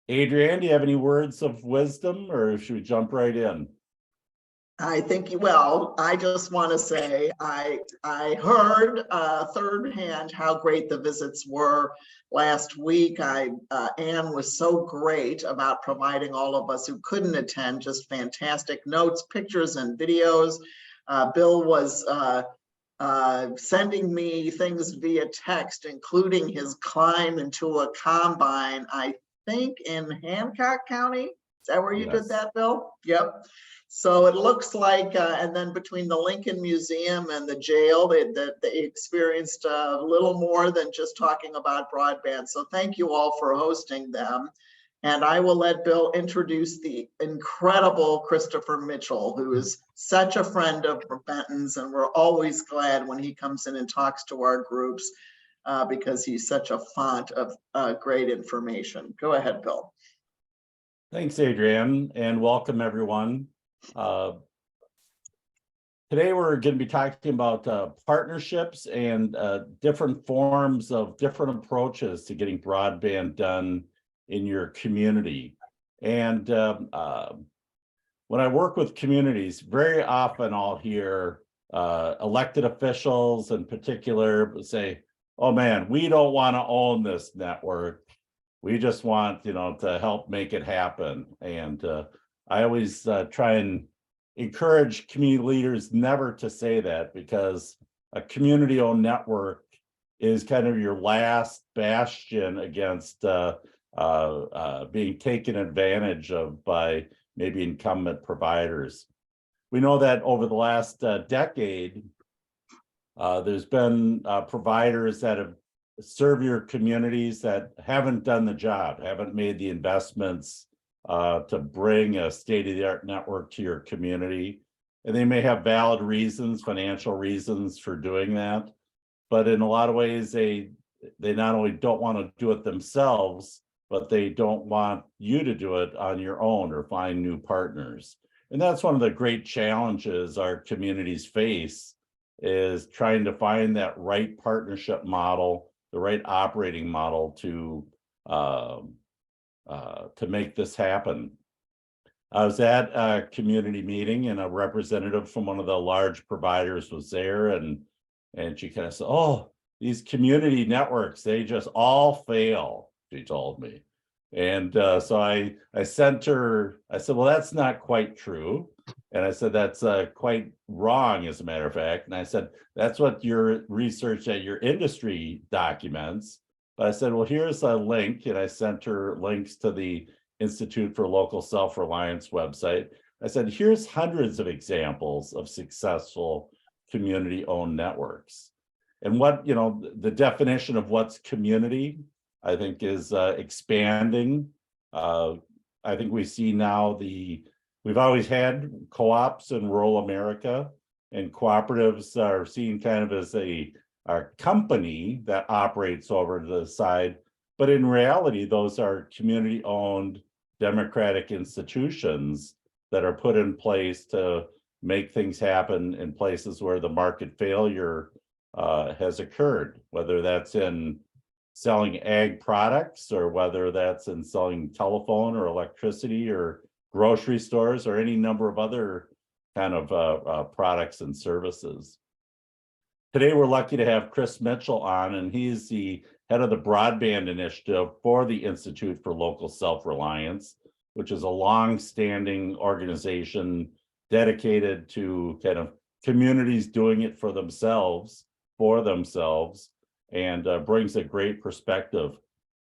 Adrienne, do you have any words of wisdom, or should we jump right in? I think, well, I just want to say I heard third hand how great the visits were last week. Anne was so great about providing all of us who couldn't attend just fantastic notes, pictures, and videos. Bill was sending me things via text, including his climb into a combine, I think in Hancock County. Is that where you did that, Bill? Yep. So it looks like, and then between the Lincoln Museum and the jail, they experienced a little more than just talking about broadband. So thank you all for hosting them. And I will let Bill introduce the incredible Christopher Mitchell, who is such a friend of Benton's, and we're always glad when he comes in and talks to our groups because he's such a font of great information. Go ahead, Bill. Thanks, Adrienne, and welcome everyone. Today we're going to be talking about partnerships and different forms of different approaches to getting broadband done in your community. And when I work with communities, very often I'll hear elected officials in particular say, oh man, we don't want to own this network. We just want, to help make it happen. And I always try and encourage community leaders never to say that, because a community-owned network is kind of your last bastion against being taken advantage of by maybe incumbent providers. We know that over the last decade, there's been providers that have served your communities that haven't done the job, haven't made the investments to bring a state-of-the-art network to your community. And they may have valid reasons, financial reasons for doing that. But in a lot of ways, they not only don't want to do it themselves, but they don't want you to do it on your own or find new partners. And that's one of the great challenges our communities face, is trying to find that right partnership model, the right operating model to make this happen. I was at a community meeting and a representative from one of the large providers was there, and she kind of said, oh, these community networks, they just all fail, she told me. And so I sent her, I said, well, that's not quite true. And I said, that's quite wrong, as a matter of fact. And I said, that's what your research at your industry documents. But I said, well, here's a link. And I sent her links to the Institute for Local Self-Reliance website. I said, here's hundreds of examples of successful community-owned networks. And what, the definition of what's community, I think, is expanding. I think we see now we've always had co-ops in rural America, and cooperatives are seen kind of as a company that operates over to the side. But in reality, those are community-owned democratic institutions that are put in place to make things happen in places where the market failure has occurred, whether that's in selling ag products or whether that's in selling telephone or electricity or grocery stores or any number of other kind of products and services. Today, we're lucky to have Chris Mitchell on, and he's the head of the Broadband initiative for the Institute for Local Self-Reliance, which is a long-standing organization dedicated to kind of communities doing it for themselves, and brings a great perspective.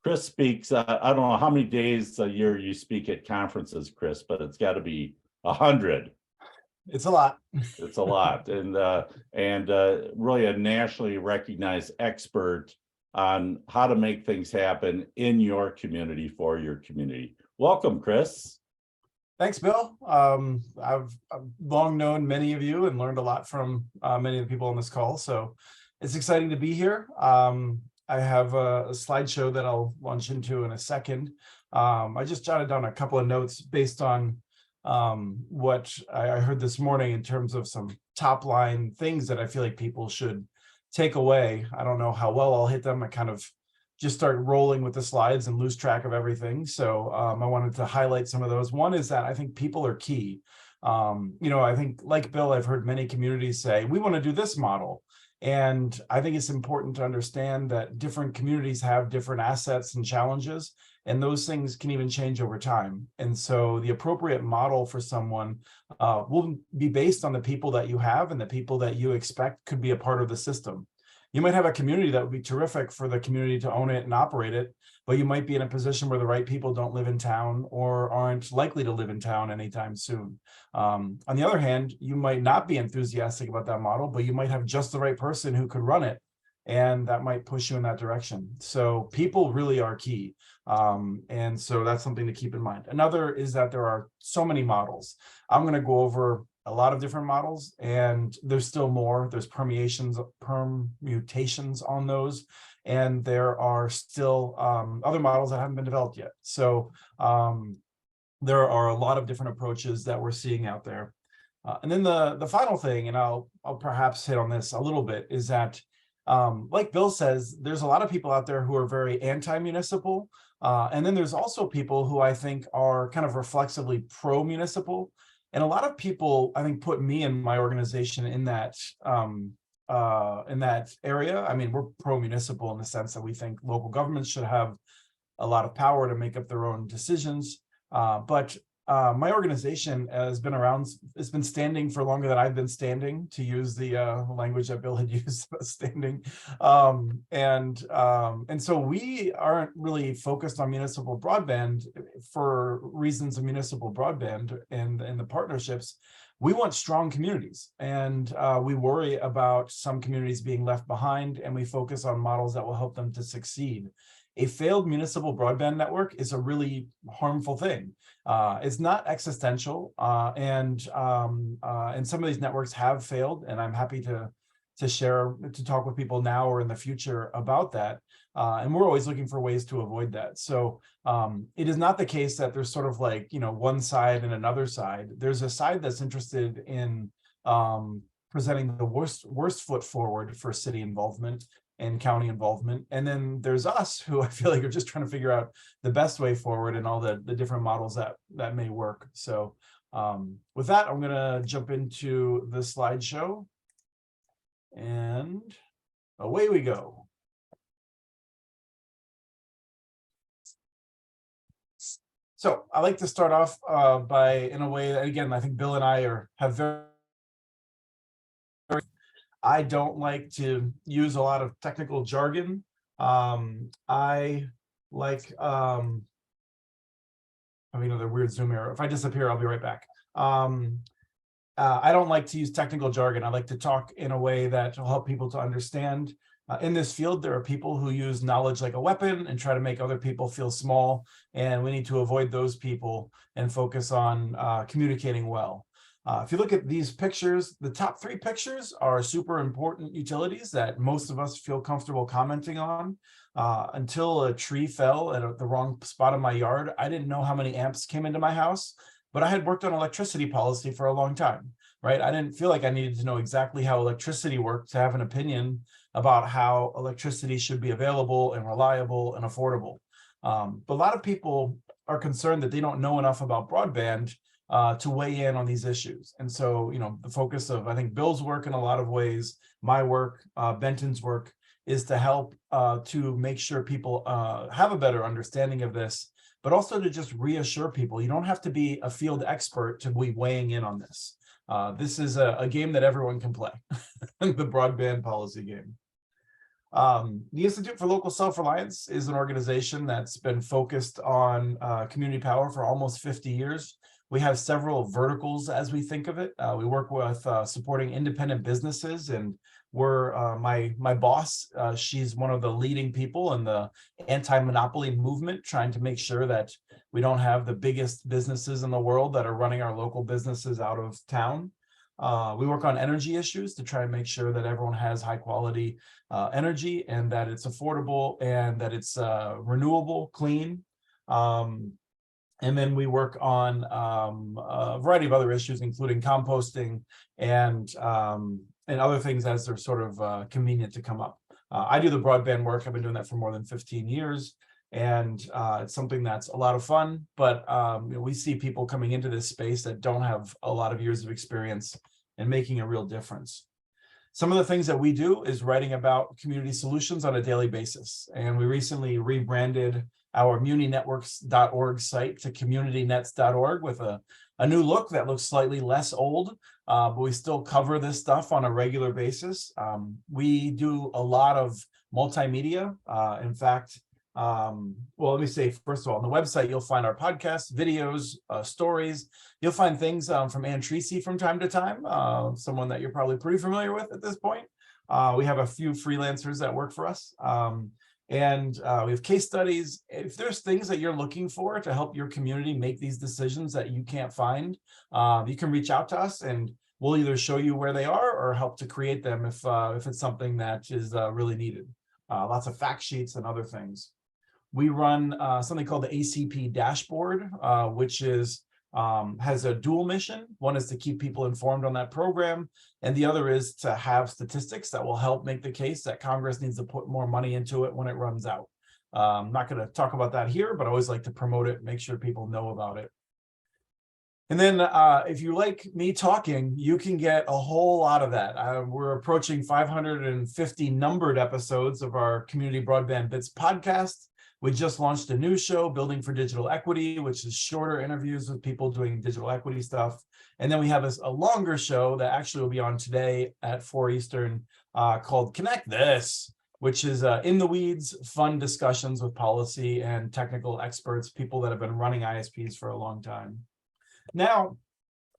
Chris speaks, I don't know how many days a year you speak at conferences, Chris, but it's got to be 100. It's a lot. It's a lot, and really a nationally recognized expert on how to make things happen in your community for your community. Welcome, Chris. Thanks, Bill. I've long known many of you and learned a lot from many of the people on this call, so it's exciting to be here. I have a slideshow that I'll launch into in a second. I just jotted down a couple of notes based on what I heard this morning in terms of some top line things that I feel like people should take away. I don't know how well I'll hit them. I kind of just start rolling with the slides and lose track of everything. So I wanted to highlight some of those. One is that I think people are key. I think like Bill, I've heard many communities say, we want to do this model. And I think it's important to understand that different communities have different assets and challenges, and those things can even change over time. And so the appropriate model for someone will be based on the people that you have and the people that you expect could be a part of the system. You might have a community that would be terrific for the community to own it and operate it, but you might be in a position where the right people don't live in town or aren't likely to live in town anytime soon. On the other hand, you might not be enthusiastic about that model, but you might have just the right person who could run it, and that might push you in that direction. So people really are key. And so that's something to keep in mind. Another is that there are so many models. I'm going to go over a lot of different models, and there's still more. There's permutations on those, and there are still other models that haven't been developed yet. So there are a lot of different approaches that we're seeing out there. And then the final thing, and I'll perhaps hit on this a little bit, is that like Bill says, there's a lot of people out there who are very anti-municipal. And then there's also people who I think are kind of reflexively pro-municipal. And a lot of people, I think, put me and my organization in that area. I mean, we're pro-municipal in the sense that we think local governments should have a lot of power to make up their own decisions. But my organization has been around, it's been standing for longer than I've been standing, to use the language that Bill had used about standing. And so we aren't really focused on municipal broadband for reasons of municipal broadband and the partnerships. We want strong communities, and we worry about some communities being left behind, and we focus on models that will help them to succeed. A failed municipal broadband network is a really harmful thing. It's not existential, and some of these networks have failed, and I'm happy to talk with people now or in the future about that. And we're always looking for ways to avoid that. So it is not the case that there's sort of like, one side and another side. There's a side that's interested in presenting the worst foot forward for city involvement and county involvement. And then there's us, who I feel like are just trying to figure out the best way forward and all the different models that may work. So with that, I'm gonna jump into the slideshow, and away we go. So I like to start off in a way that, again, I think Bill and I have very, I don't like to use a lot of technical jargon. I like, having another weird Zoom error. If I disappear, I'll be right back. I don't like to use technical jargon. I like to talk in a way that will help people to understand. In this field, there are people who use knowledge like a weapon and try to make other people feel small, and we need to avoid those people and focus on communicating well. If you look at these pictures, the top 3 pictures are super important utilities that most of us feel comfortable commenting on. Until a tree fell at the wrong spot in my yard, I didn't know how many amps came into my house, but I had worked on electricity policy for a long time, right? I didn't feel like I needed to know exactly how electricity worked to have an opinion about how electricity should be available and reliable and affordable. But a lot of people are concerned that they don't know enough about broadband to weigh in on these issues. And so, the focus of, I think, Bill's work in a lot of ways, my work, Benton's work, is to help to make sure people have a better understanding of this, but also to just reassure people. You don't have to be a field expert to be weighing in on this. This is a game that everyone can play, the broadband policy game. The Institute for Local Self-Reliance is an organization that's been focused on community power for almost 50 years. We have several verticals as we think of it. We work with supporting independent businesses, and we're my boss, she's one of the leading people in the anti-monopoly movement, trying to make sure that we don't have the biggest businesses in the world that are running our local businesses out of town. We work on energy issues to try and make sure that everyone has high quality energy, and that it's affordable, and that it's renewable, clean. And then we work on a variety of other issues, including composting and other things as they're sort of convenient to come up. I do the broadband work. I've been doing that for more than 15 years. And it's something that's a lot of fun, but we see people coming into this space that don't have a lot of years of experience and making a real difference. Some of the things that we do is writing about community solutions on a daily basis. And we recently rebranded our muninetworks.org site to communitynets.org with a new look that looks slightly less old, but we still cover this stuff on a regular basis. We do a lot of multimedia. In fact, well, let me say, first of all, on the website, you'll find our podcasts, videos, stories. You'll find things from Ann Treacy from time to time, someone that you're probably pretty familiar with at this point. We have a few freelancers that work for us. And we have case studies. If there's things that you're looking for to help your community make these decisions that you can't find, you can reach out to us and we'll either show you where they are or help to create them if it's something that is really needed. Lots of fact sheets and other things. We run something called the ACP dashboard, which is has a dual mission. One is to keep people informed on that program, and the other is to have statistics that will help make the case that Congress needs to put more money into it when it runs out. I'm not going to talk about that here, but I always like to promote it, make sure people know about it. And then if you like me talking, you can get a whole lot of that. We're approaching 550 numbered episodes of our Community Broadband Bits podcast. We just launched a new show, Building for Digital Equity, which is shorter interviews with people doing digital equity stuff. And then we have a longer show that actually will be on today at 4 Eastern called Connect This, which is in the weeds, fun discussions with policy and technical experts, people that have been running ISPs for a long time. Now,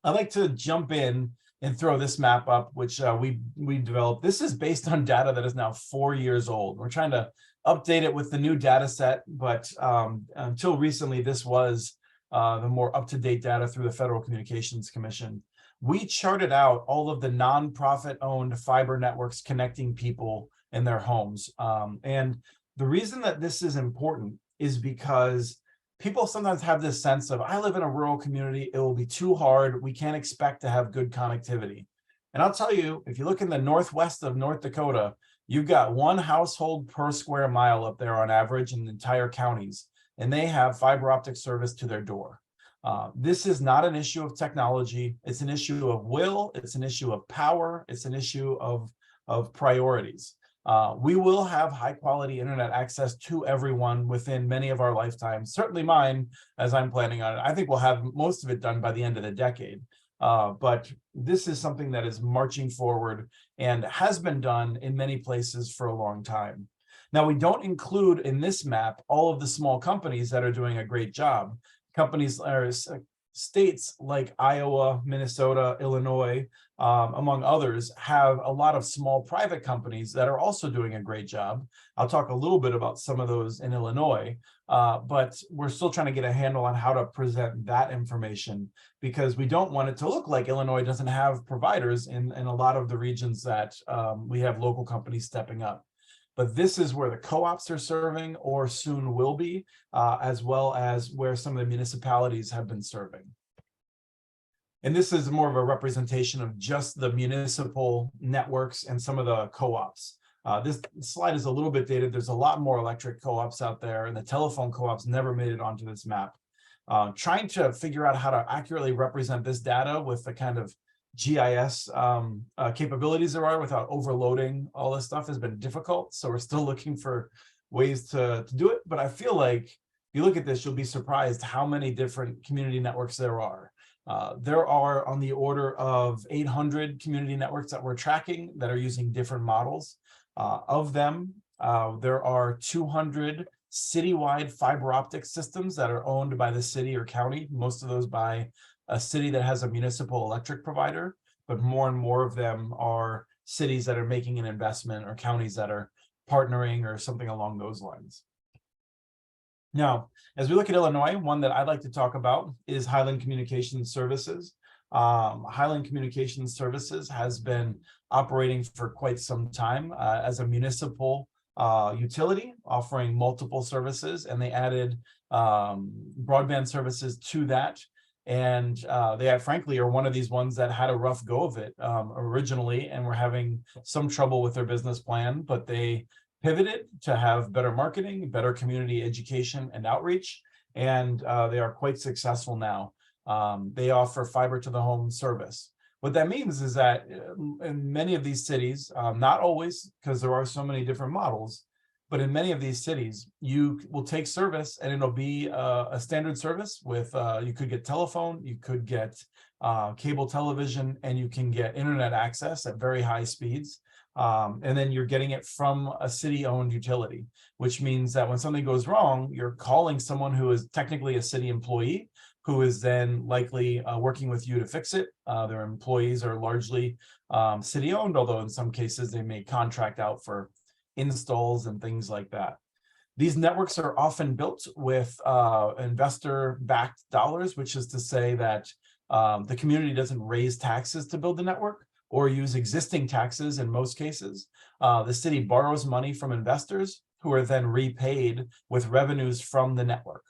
I'd like to jump in and throw this map up, which we developed. This is based on data that is now 4 years old. We're trying to update it with the new data set, but until recently, this was the more up-to-date data through the Federal Communications Commission. We charted out all of the nonprofit-owned fiber networks connecting people in their homes. And the reason that this is important is because people sometimes have this sense of, I live in a rural community, it will be too hard, we can't expect to have good connectivity. And I'll tell you, if you look in the northwest of North Dakota, you've got one household per square mile up there on average in the entire counties, and they have fiber optic service to their door. This is not an issue of technology, it's an issue of will, it's an issue of power, it's an issue of priorities. We will have high quality internet access to everyone within many of our lifetimes, certainly mine, as I'm planning on it. I think we'll have most of it done by the end of the decade. But this is something that is marching forward and has been done in many places for a long time. Now, we don't include in this map all of the small companies that are doing a great job. Companies or states like Iowa, Minnesota, Illinois, among others, have a lot of small private companies that are also doing a great job. I'll talk a little bit about some of those in Illinois, but we're still trying to get a handle on how to present that information because we don't want it to look like Illinois doesn't have providers in a lot of the regions that we have local companies stepping up. But this is where the co-ops are serving or soon will be, as well as where some of the municipalities have been serving. And this is more of a representation of just the municipal networks and some of the co-ops. This slide is a little bit dated. There's a lot more electric co-ops out there, and the telephone co-ops never made it onto this map. Trying to figure out how to accurately represent this data with the kind of GIS capabilities there are without overloading all this stuff has been difficult. So we're still looking for ways to do it. But I feel like if you look at this, you'll be surprised how many different community networks there are. There are on the order of 800 community networks that we're tracking that are using different models. Of them, there are 200 citywide fiber optic systems that are owned by the city or county, most of those by a city that has a municipal electric provider, but more and more of them are cities that are making an investment or counties that are partnering or something along those lines. Now, as we look at Illinois, one that I'd like to talk about is Highland Communications Services. Highland Communications Services has been operating for quite some time as a municipal utility, offering multiple services, and they added broadband services to that. And they frankly are one of these ones that had a rough go of it originally, and were having some trouble with their business plan, but they pivoted to have better marketing, better community education and outreach, and they are quite successful now. They offer fiber to the home service. What that means is that in many of these cities, not always, because there are so many different models, but in many of these cities, you will take service and it'll be a standard service with, you could get telephone, you could get cable television, and you can get internet access at very high speeds. And then you're getting it from a city-owned utility, which means that when something goes wrong, you're calling someone who is technically a city employee, who is then likely working with you to fix it. Their employees are largely city-owned, although in some cases they may contract out for installs and things like that. These networks are often built with investor-backed dollars, which is to say that the community doesn't raise taxes to build the network or use existing taxes in most cases. The city borrows money from investors who are then repaid with revenues from the network.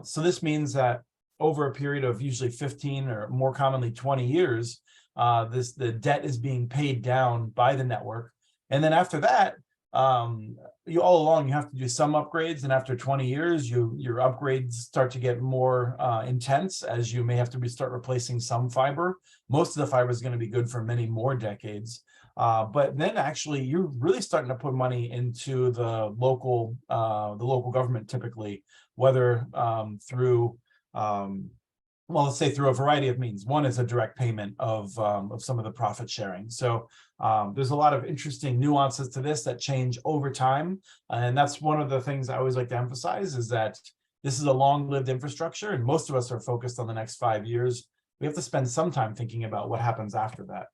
So this means that over a period of usually 15 or more commonly 20 years, the debt is being paid down by the network. And then after that, you all along, you have to do some upgrades. And after 20 years, your upgrades start to get more intense, as you may have to start replacing some fiber. Most of the fiber is going to be good for many more decades. But then actually, you're really starting to put money into the local government, typically, whether through well, let's say through a variety of means. One is a direct payment of some of the profit sharing. So there's a lot of interesting nuances to this that change over time. And that's one of the things I always like to emphasize, is that this is a long-lived infrastructure, and most of us are focused on the next 5 years. We have to spend some time thinking about what happens after that.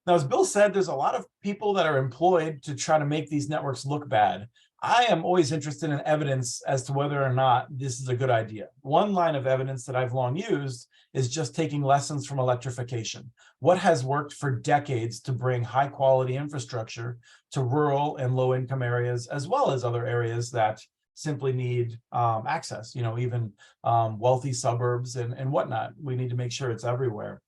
Now, as Bill said, there's a lot of people that are employed to try to make these networks look bad. I am always interested in evidence as to whether or not this is a good idea. One line of evidence that I've long used is just taking lessons from electrification. What has worked for decades to bring high quality infrastructure to rural and low income areas, as well as other areas that simply need access, even wealthy suburbs and whatnot. We need to make sure it's everywhere.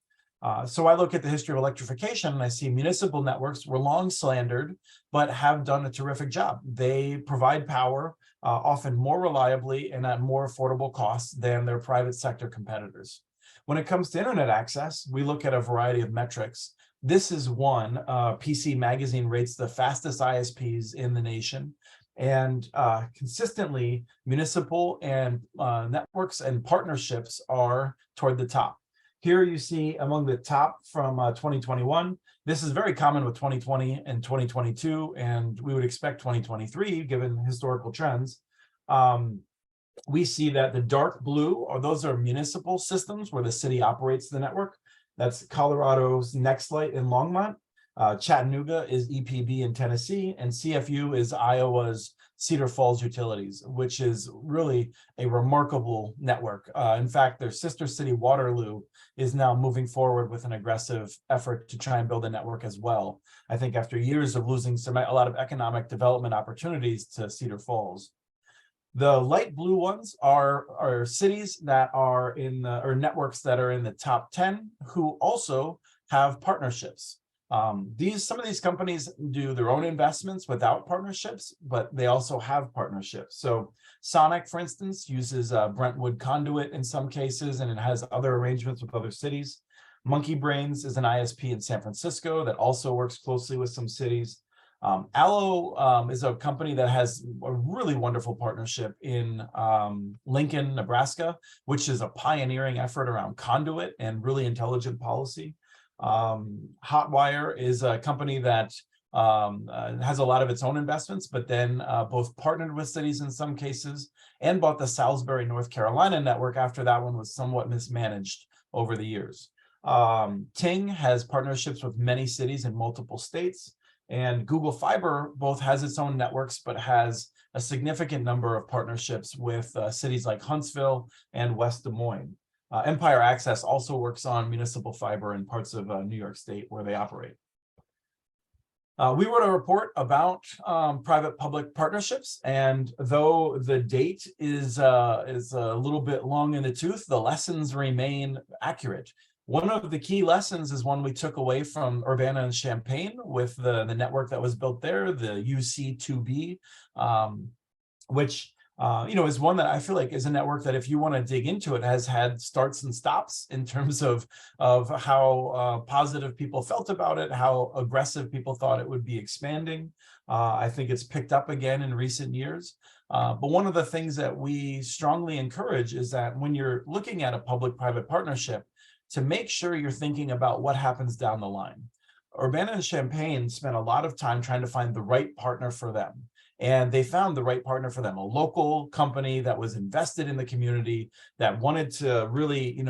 So I look at the history of electrification and I see municipal networks were long slandered, but have done a terrific job. They provide power often more reliably and at more affordable costs than their private sector competitors. When it comes to internet access, we look at a variety of metrics. This is one. PC Magazine rates the fastest ISPs in the nation. And consistently, municipal and networks and partnerships are toward the top. Here you see among the top from 2021. This is very common with 2020 and 2022, and we would expect 2023 given historical trends. We see that the dark blue, those are municipal systems where the city operates the network. That's Colorado's Nextlight in Longmont. Chattanooga is EPB in Tennessee, and CFU is Iowa's Cedar Falls Utilities, which is really a remarkable network. In fact, their sister city, Waterloo, is now moving forward with an aggressive effort to try and build a network as well. I think after years of losing a lot of economic development opportunities to Cedar Falls. The light blue ones are cities that are or networks that are in the top 10 who also have partnerships. Some of these companies do their own investments without partnerships, but they also have partnerships. So Sonic, for instance, uses Brentwood Conduit in some cases, and it has other arrangements with other cities. Monkey Brains is an ISP in San Francisco that also works closely with some cities. Allo is a company that has a really wonderful partnership in Lincoln, Nebraska, which is a pioneering effort around conduit and really intelligent policy. Hotwire is a company that has a lot of its own investments, but then both partnered with cities in some cases and bought the Salisbury, North Carolina network after that one was somewhat mismanaged over the years. Ting has partnerships with many cities in multiple states, and Google Fiber both has its own networks, but has a significant number of partnerships with cities like Huntsville and West Des Moines. Empire Access also works on municipal fiber in parts of New York State where they operate. We wrote a report about private-public partnerships, and though the date is a little bit long in the tooth, the lessons remain accurate. One of the key lessons is one we took away from Urbana and Champaign with the network that was built there, the UC2B, which is one that I feel like is a network that if you want to dig into it, has had starts and stops in terms of how positive people felt about it, how aggressive people thought it would be expanding. I think it's picked up again in recent years. But one of the things that we strongly encourage is that when you're looking at a public-private partnership, to make sure you're thinking about what happens down the line. Urbana and Champaign spent a lot of time trying to find the right partner for them. And they found the right partner for them, a local company that was invested in the community, that wanted to really,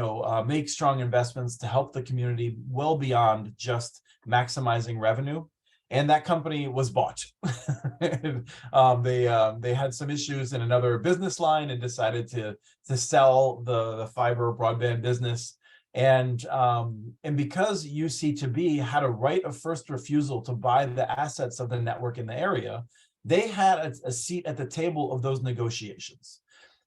make strong investments to help the community well beyond just maximizing revenue. And that company was bought. They had some issues in another business line and decided to sell the fiber broadband business. And because UC2B had a right of first refusal to buy the assets of the network in the area, they had a seat at the table of those negotiations.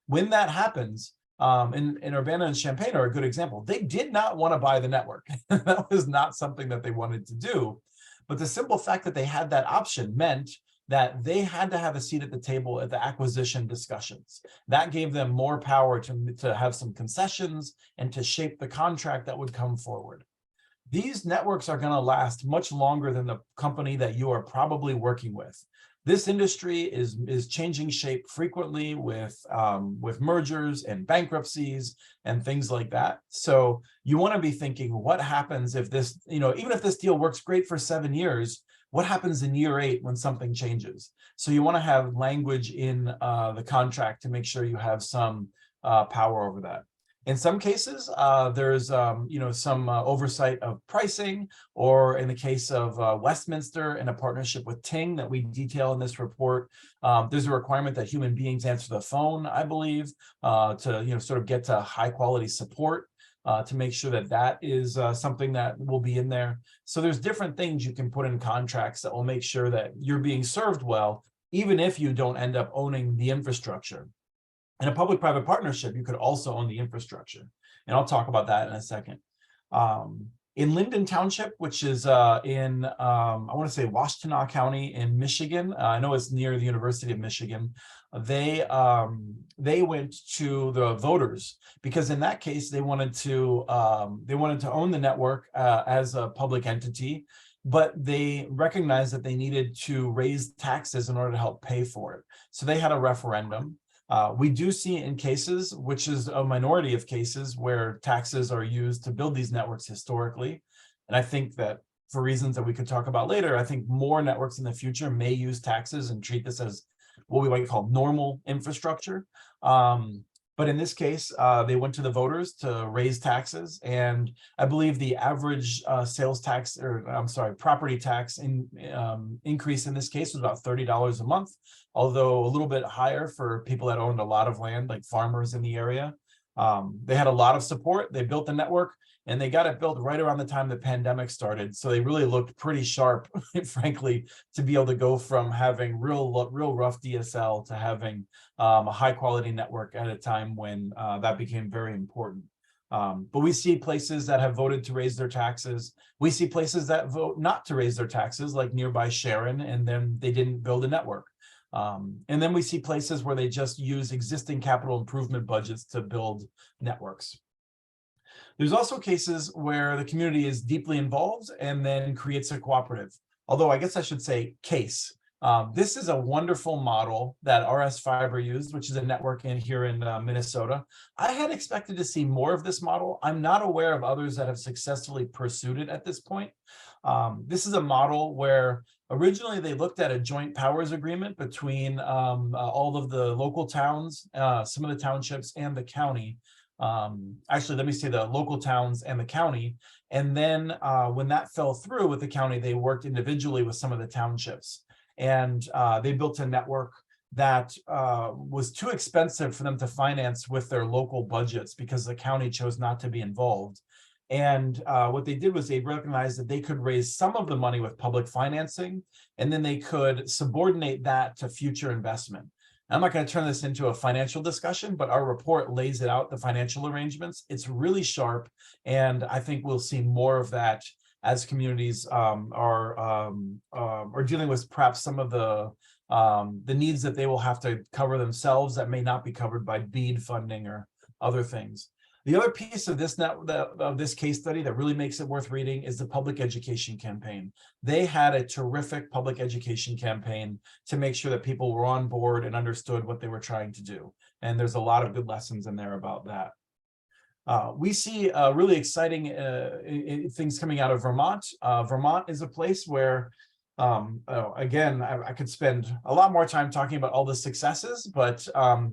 When that happens, and Urbana and Champaign are a good example, they did not want to buy the network. That was not something that they wanted to do. But the simple fact that they had that option meant that they had to have a seat at the table at the acquisition discussions. That gave them more power to have some concessions and to shape the contract that would come forward. These networks are going to last much longer than the company that you are probably working with. This industry is changing shape frequently with mergers and bankruptcies and things like that. So you want to be thinking, what happens if this, even if this deal works great for 7 years, what happens in year 8 when something changes? So you want to have language in the contract to make sure you have some power over that. In some cases, there's some oversight of pricing, or in the case of Westminster in a partnership with Ting that we detail in this report, there's a requirement that human beings answer the phone, I believe, to sort of get to high quality support, to make sure that that is something that will be in there. So there's different things you can put in contracts that will make sure that you're being served well, even if you don't end up owning the infrastructure. In a public-private partnership, you could also own the infrastructure. And I'll talk about that in a second. In Linden Township, which is in, I want to say Washtenaw County in Michigan. I know it's near the University of Michigan. They went to the voters because in that case, they wanted to own the network as a public entity, but they recognized that they needed to raise taxes in order to help pay for it. So they had a referendum. We do see in cases, which is a minority of cases, where taxes are used to build these networks historically. And I think that for reasons that we could talk about later, I think more networks in the future may use taxes and treat this as what we might call normal infrastructure. But in this case, they went to the voters to raise taxes. And I believe the average property tax increase in this case was about $30 a month, although a little bit higher for people that owned a lot of land, like farmers in the area. They had a lot of support. They built the network, and they got it built right around the time the pandemic started. So they really looked pretty sharp, frankly, to be able to go from having real rough DSL to having a high quality network at a time when that became very important. But we see places that have voted to raise their taxes. We see places that vote not to raise their taxes, like nearby Sharon, and then they didn't build a network. And then we see places where they just use existing capital improvement budgets to build networks. There's also cases where the community is deeply involved and then creates a cooperative. Although I guess I should say case. This is a wonderful model that RS Fiber used, which is a network here in Minnesota. I had expected to see more of this model. I'm not aware of others that have successfully pursued it at this point. This is a model where originally they looked at a joint powers agreement between all of the local towns, some of the townships, and the county. Actually, let me say the local towns and the county. And then when that fell through with the county, they worked individually with some of the townships. And they built a network that was too expensive for them to finance with their local budgets because the county chose not to be involved. And what they did was they recognized that they could raise some of the money with public financing, and then they could subordinate that to future investment. I'm not going to turn this into a financial discussion, but our report lays it out, the financial arrangements. It's really sharp, and I think we'll see more of that as communities are dealing with perhaps some of the needs that they will have to cover themselves that may not be covered by BEAD funding or other things. The other piece of this case study that really makes it worth reading is the public education campaign. They had a terrific public education campaign to make sure that people were on board and understood what they were trying to do. And there's a lot of good lessons in there about that. We see really exciting things coming out of Vermont. Vermont is a place where, again, I could spend a lot more time talking about all the successes, but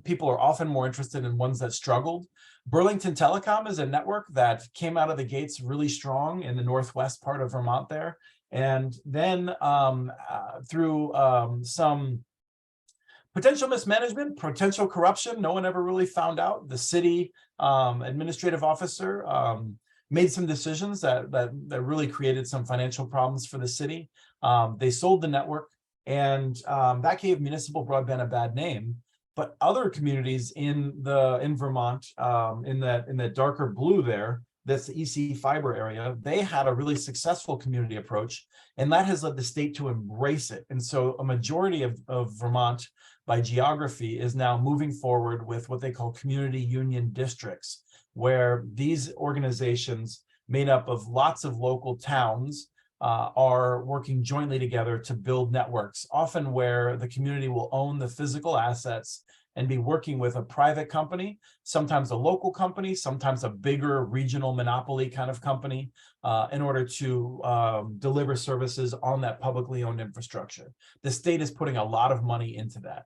people are often more interested in ones that struggled. Burlington Telecom is a network that came out of the gates really strong in the northwest part of Vermont there. And then through some potential mismanagement, potential corruption, no one ever really found out. The city administrative officer made some decisions that really created some financial problems for the city. They sold the network, and that gave municipal broadband a bad name. But other communities in Vermont, in that darker blue there, that's the EC fiber area, they had a really successful community approach, and that has led the state to embrace it. And so a majority of Vermont by geography is now moving forward with what they call community union districts, where these organizations made up of lots of local towns are working jointly together to build networks, often where the community will own the physical assets and be working with a private company, sometimes a local company, sometimes a bigger regional monopoly kind of company, in order to deliver services on that publicly owned infrastructure. The state is putting a lot of money into that.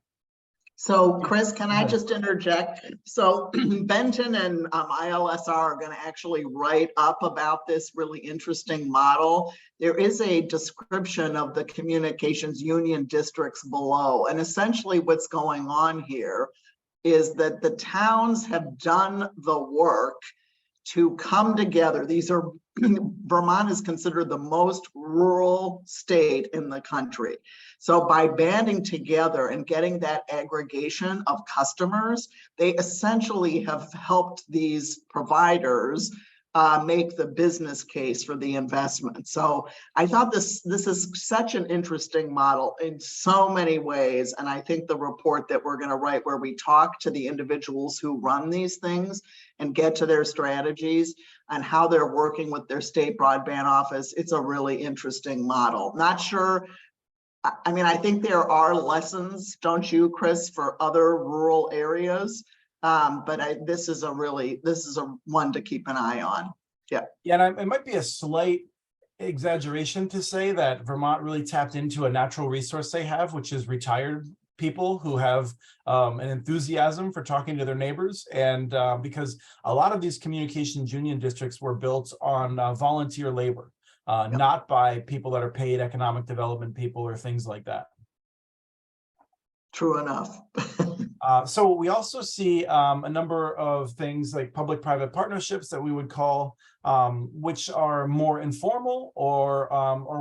So Chris, can I just interject? So Benton and ILSR are going to actually write up about this really interesting model. There is a description of the communications union districts below. And essentially what's going on here is that the towns have done the work to come together. Vermont is considered the most rural state in the country. So by banding together and getting that aggregation of customers, they essentially have helped these providers make the business case for the investment. So I thought this is such an interesting model in so many ways. And I think the report that we're going to write, where we talk to the individuals who run these things and get to their strategies and how they're working with their state broadband office, it's a really interesting model. Not sure. I mean, I think there are lessons, don't you, Chris, for other rural areas? But this is a one to keep an eye on. Yeah. Yeah, and it might be a slight exaggeration to say that Vermont really tapped into a natural resource they have, which is retired people who have an enthusiasm for talking to their neighbors. And because a lot of these communications union districts were built on volunteer labor, not by people that are paid economic development people or things like that. True enough. So we also see a number of things like public-private partnerships that we would call, which are more informal or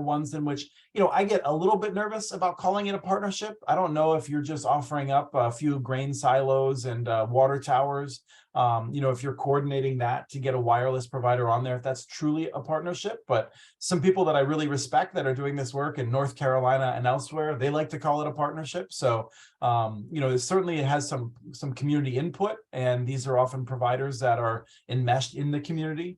ones in which, I get a little bit nervous about calling it a partnership. I don't know if you're just offering up a few grain silos and water towers, if you're coordinating that to get a wireless provider on there, if that's truly a partnership. But some people that I really respect that are doing this work in North Carolina and elsewhere, they like to call it a partnership. So, certainly it has some community input, and these are often providers that are enmeshed in the community.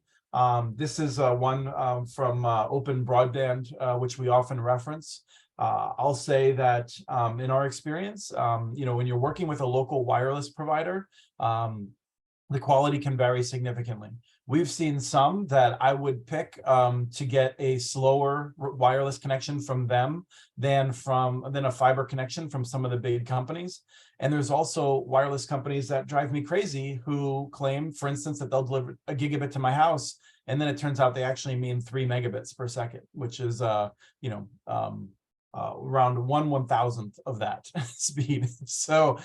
This is one from Open Broadband, which we often reference. I'll say that in our experience, when you're working with a local wireless provider, the quality can vary significantly. We've seen some that I would pick to get a slower wireless connection from them than a fiber connection from some of the big companies. And there's also wireless companies that drive me crazy who claim, for instance, that they'll deliver a gigabit to my house, and then it turns out they actually mean 3 megabits per second, which is around 1/1000th of that speed. So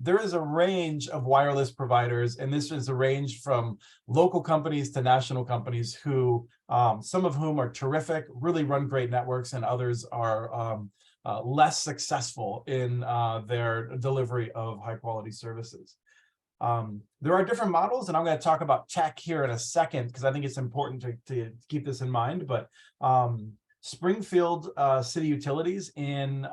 there is a range of wireless providers, and this is a range from local companies to national companies who, some of whom are terrific, really run great networks, and others are less successful in their delivery of high quality services. There are different models, and I'm going to talk about tech here in a second because I think it's important to keep this in mind. But Springfield City Utilities in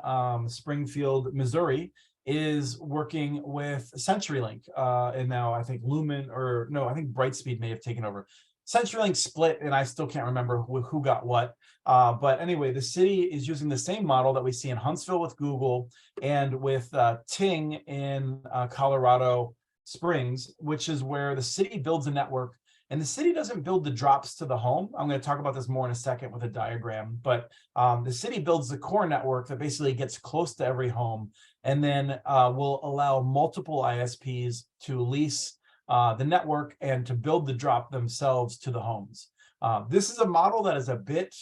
Springfield, Missouri, is working with CenturyLink, and now I think Lumen, or no, I think Brightspeed may have taken over. CenturyLink split, and I still can't remember who got what. But anyway, the city is using the same model that we see in Huntsville with Google and with Ting in Colorado Springs, which is where the city builds a network. And the city doesn't build the drops to the home. I'm going to talk about this more in a second with a diagram, but the city builds the core network that basically gets close to every home, and then will allow multiple ISPs to lease the network and to build the drop themselves to the homes. This is a model that is a bit,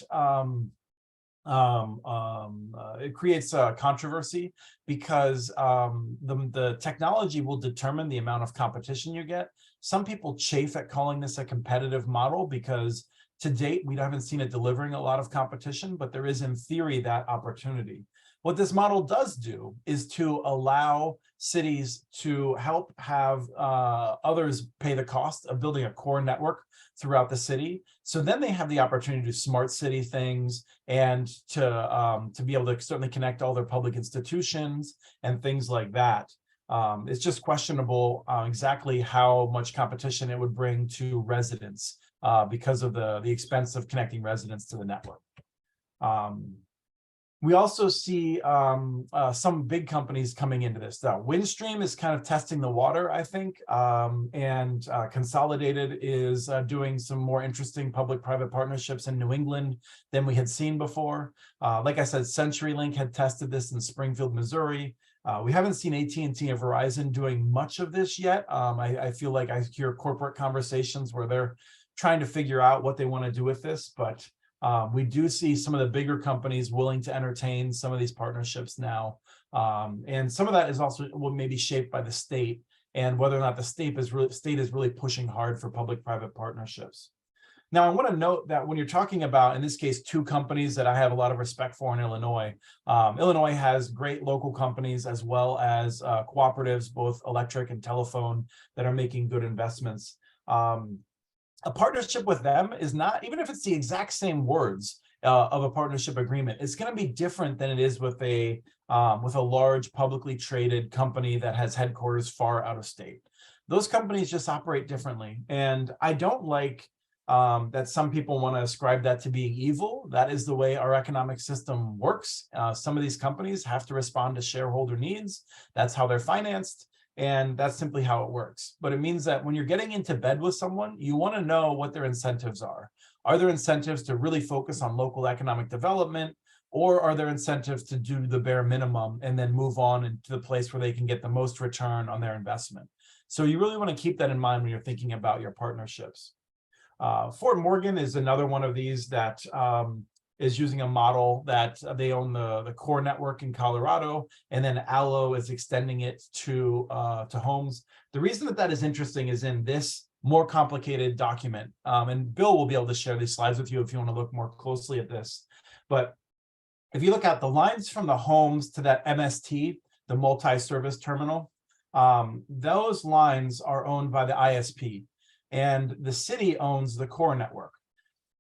it creates controversy because the technology will determine the amount of competition you get. Some people chafe at calling this a competitive model because to date, we haven't seen it delivering a lot of competition, but there is in theory that opportunity. What this model does do is to allow cities to help have others pay the cost of building a core network throughout the city. So then they have the opportunity to do smart city things and to be able to certainly connect all their public institutions and things like that. It's just questionable exactly how much competition it would bring to residents because of the expense of connecting residents to the network. We also see some big companies coming into this. Now, Windstream is kind of testing the water, I think, and Consolidated is doing some more interesting public-private partnerships in New England than we had seen before. Like I said, CenturyLink had tested this in Springfield, Missouri. We haven't seen AT&T and Verizon doing much of this yet. I feel like I hear corporate conversations where they're trying to figure out what they want to do with this, but we do see some of the bigger companies willing to entertain some of these partnerships now. And some of that is also maybe shaped by the state and whether or not the state is really pushing hard for public-private partnerships. Now, I want to note that when you're talking about, in this case, two companies that I have a lot of respect for in Illinois, Illinois has great local companies as well as cooperatives, both electric and telephone, that are making good investments. A partnership with them is not, even if it's the exact same words of a partnership agreement, it's going to be different than it is with a large publicly traded company that has headquarters far out of state. Those companies just operate differently. And I don't like that some people want to ascribe that to being evil. That is the way our economic system works. Some of these companies have to respond to shareholder needs. That's how they're financed. And that's simply how it works. But it means that when you're getting into bed with someone, you want to know what their incentives are. Are there incentives to really focus on local economic development, or are there incentives to do the bare minimum and then move on into the place where they can get the most return on their investment? So you really want to keep that in mind when you're thinking about your partnerships. Fort Morgan is another one of these that is using a model that they own the core network in Colorado, and then Allo is extending it to homes. The reason that is interesting is in this more complicated document, and Bill will be able to share these slides with you if you want to look more closely at this. But if you look at the lines from the homes to that MST, the multi-service terminal, those lines are owned by the ISP, and the city owns the core network.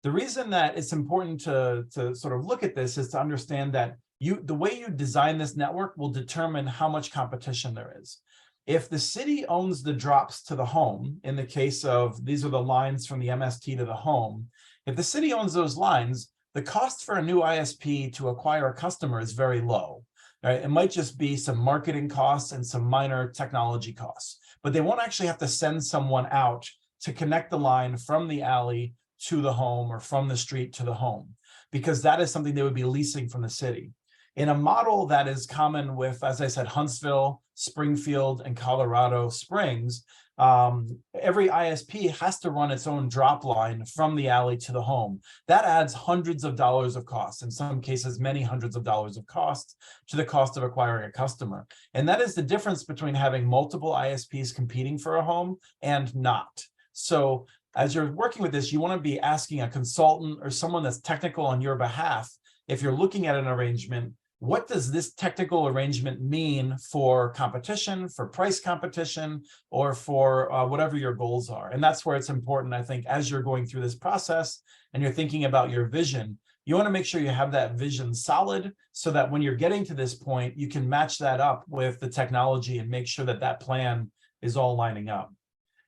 The reason that it's important to sort of look at this is to understand that the way you design this network will determine how much competition there is. If the city owns the drops to the home, in the case of these are the lines from the MST to the home, if the city owns those lines, the cost for a new ISP to acquire a customer is very low. Right? It might just be some marketing costs and some minor technology costs, but they won't actually have to send someone out to connect the line from the alley to the home or from the street to the home, because that is something they would be leasing from the city. In a model that is common with, as I said, Huntsville, Springfield, and Colorado Springs, every ISP has to run its own drop line from the alley to the home. That adds hundreds of dollars of cost, in some cases, many hundreds of dollars of cost to the cost of acquiring a customer. And that is the difference between having multiple ISPs competing for a home and not. So as you're working with this, you want to be asking a consultant or someone that's technical on your behalf, if you're looking at an arrangement, what does this technical arrangement mean for competition, for price competition, or for whatever your goals are? And that's where it's important, I think, as you're going through this process and you're thinking about your vision, you want to make sure you have that vision solid so that when you're getting to this point, you can match that up with the technology and make sure that that plan is all lining up.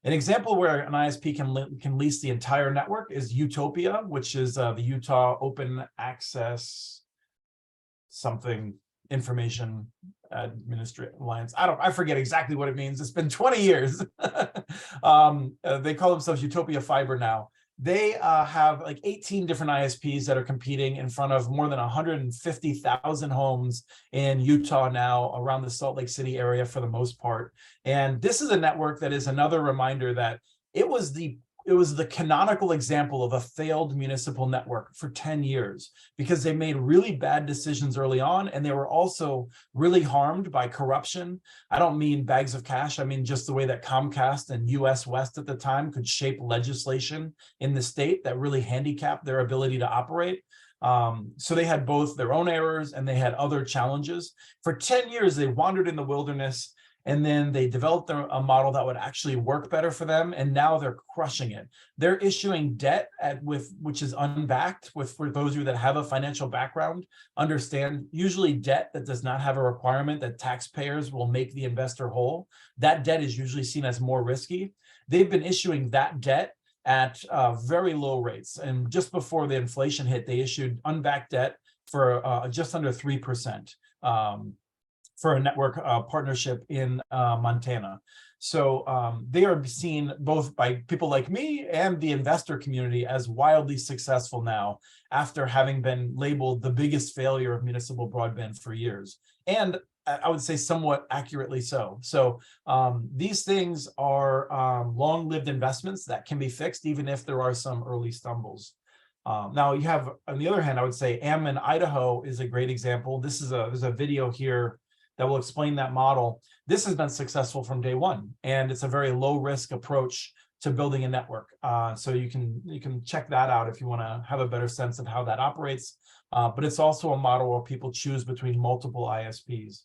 An example where an ISP can lease the entire network is Utopia, which is the Utah Open Access something information administrative alliance. I forget exactly what it means. It's been 20 years. They call themselves Utopia Fiber now. They have like 18 different ISPs that are competing in front of more than 150,000 homes in Utah now, around the Salt Lake City area for the most part. And this is a network that is another reminder that it was the canonical example of a failed municipal network for 10 years because they made really bad decisions early on, and they were also really harmed by corruption. I don't mean bags of cash. I mean just the way that Comcast and US West at the time could shape legislation in the state that really handicapped their ability to operate. So they had both their own errors and they had other challenges. For 10 years, they wandered in the wilderness, and then they developed a model that would actually work better for them, and now they're crushing it. They're issuing debt which is unbacked. For those of you that have a financial background, understand usually debt that does not have a requirement that taxpayers will make the investor whole. That debt is usually seen as more risky. They've been issuing that debt at very low rates, and just before the inflation hit, they issued unbacked debt for just under 3%. For a network partnership in Montana. So they are seen both by people like me and the investor community as wildly successful now after having been labeled the biggest failure of municipal broadband for years. And I would say somewhat accurately so. So these things are long-lived investments that can be fixed even if there are some early stumbles. Now you have, on the other hand, I would say Ammon, Idaho is a great example. There's a video here that will explain that model. This has been successful from day one, and it's a very low risk approach to building a network. So you can check that out if you want to have a better sense of how that operates. But it's also a model where people choose between multiple ISPs.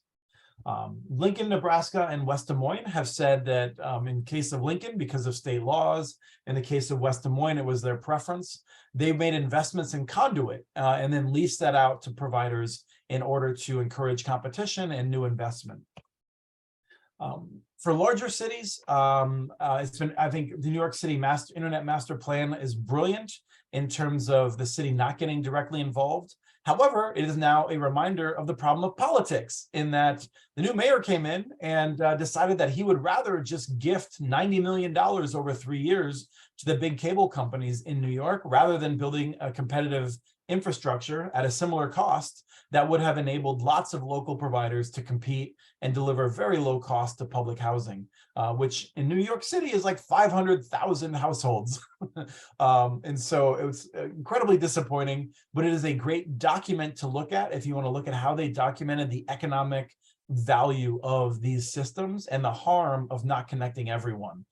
Lincoln, Nebraska, and West Des Moines have said that in case of Lincoln, because of state laws, in the case of West Des Moines, it was their preference. They made investments in conduit and then leased that out to providers in order to encourage competition and new investment. For larger cities, I think the New York City Internet Master Plan is brilliant in terms of the city not getting directly involved. However, it is now a reminder of the problem of politics, in that the new mayor came in and decided that he would rather just gift $90 million over 3 years to the big cable companies in New York, rather than building a competitive infrastructure at a similar cost that would have enabled lots of local providers to compete and deliver very low cost to public housing, which in New York City is like 500,000 households. And so it was incredibly disappointing, but it is a great document to look at if you want to look at how they documented the economic value of these systems and the harm of not connecting everyone.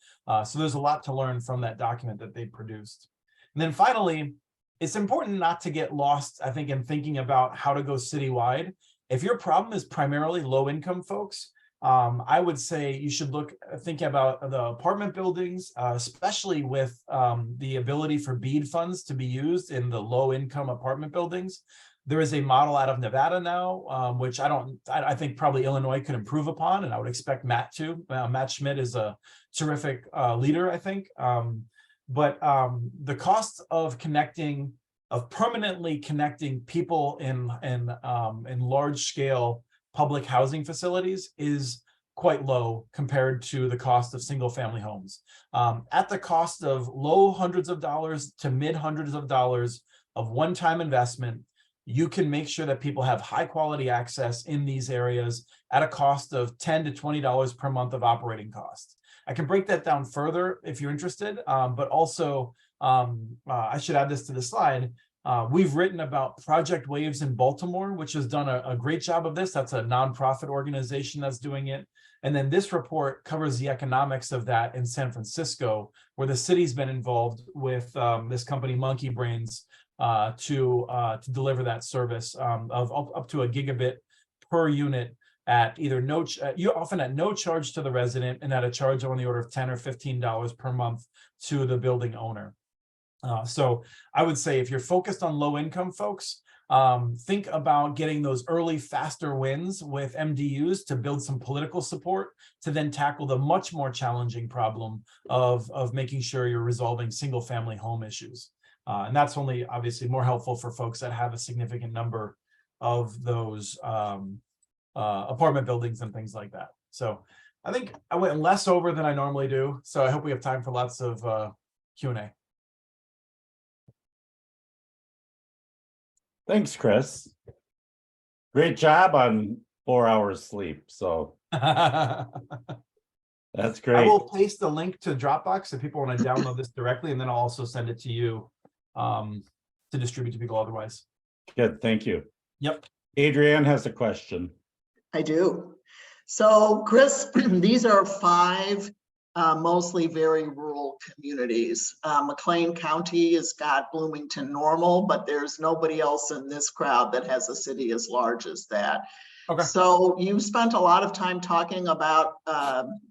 So there's a lot to learn from that document that they produced. And then finally, it's important not to get lost, I think, in thinking about how to go citywide. If your problem is primarily low-income folks, I would say you should think about the apartment buildings, especially with the ability for BEAD funds to be used in the low-income apartment buildings. There is a model out of Nevada now, which I think probably Illinois could improve upon, and I would expect Matt to. Matt Schmidt is a terrific leader, I think. But the cost of permanently connecting people in large-scale public housing facilities is quite low compared to the cost of single-family homes. At the cost of low hundreds of dollars to mid hundreds of dollars of one-time investment, you can make sure that people have high-quality access in these areas at a cost of $10 to $20 per month of operating costs. I can break that down further if you're interested, but also I should add this to the slide. We've written about Project Waves in Baltimore, which has done a great job of this. That's a nonprofit organization that's doing it. And then this report covers the economics of that in San Francisco, where the city's been involved with this company, Monkey Brains, to deliver that service of up to a gigabit per unit at either often at no charge to the resident and at a charge on the order of $10 or $15 per month to the building owner. So I would say if you're focused on low income folks, think about getting those early, faster wins with MDUs to build some political support to then tackle the much more challenging problem of making sure you're resolving single family home issues. And that's only obviously more helpful for folks that have a significant number of those apartment buildings and things like that. So I think I went less over than I normally do. So I hope we have time for lots of Q&A. Thanks, Chris. Great job on 4 hours sleep. So that's I great. will paste the link to Dropbox if people want to download this directly, and then I'll also send it to you to distribute to people otherwise. Good, thank you. Yep. Adrienne has a question. I do. So Chris, these are 5 mostly very rural communities. McLean County has got Bloomington Normal, but there's nobody else in this crowd that has a city as large as that. Okay. So you spent a lot of time talking about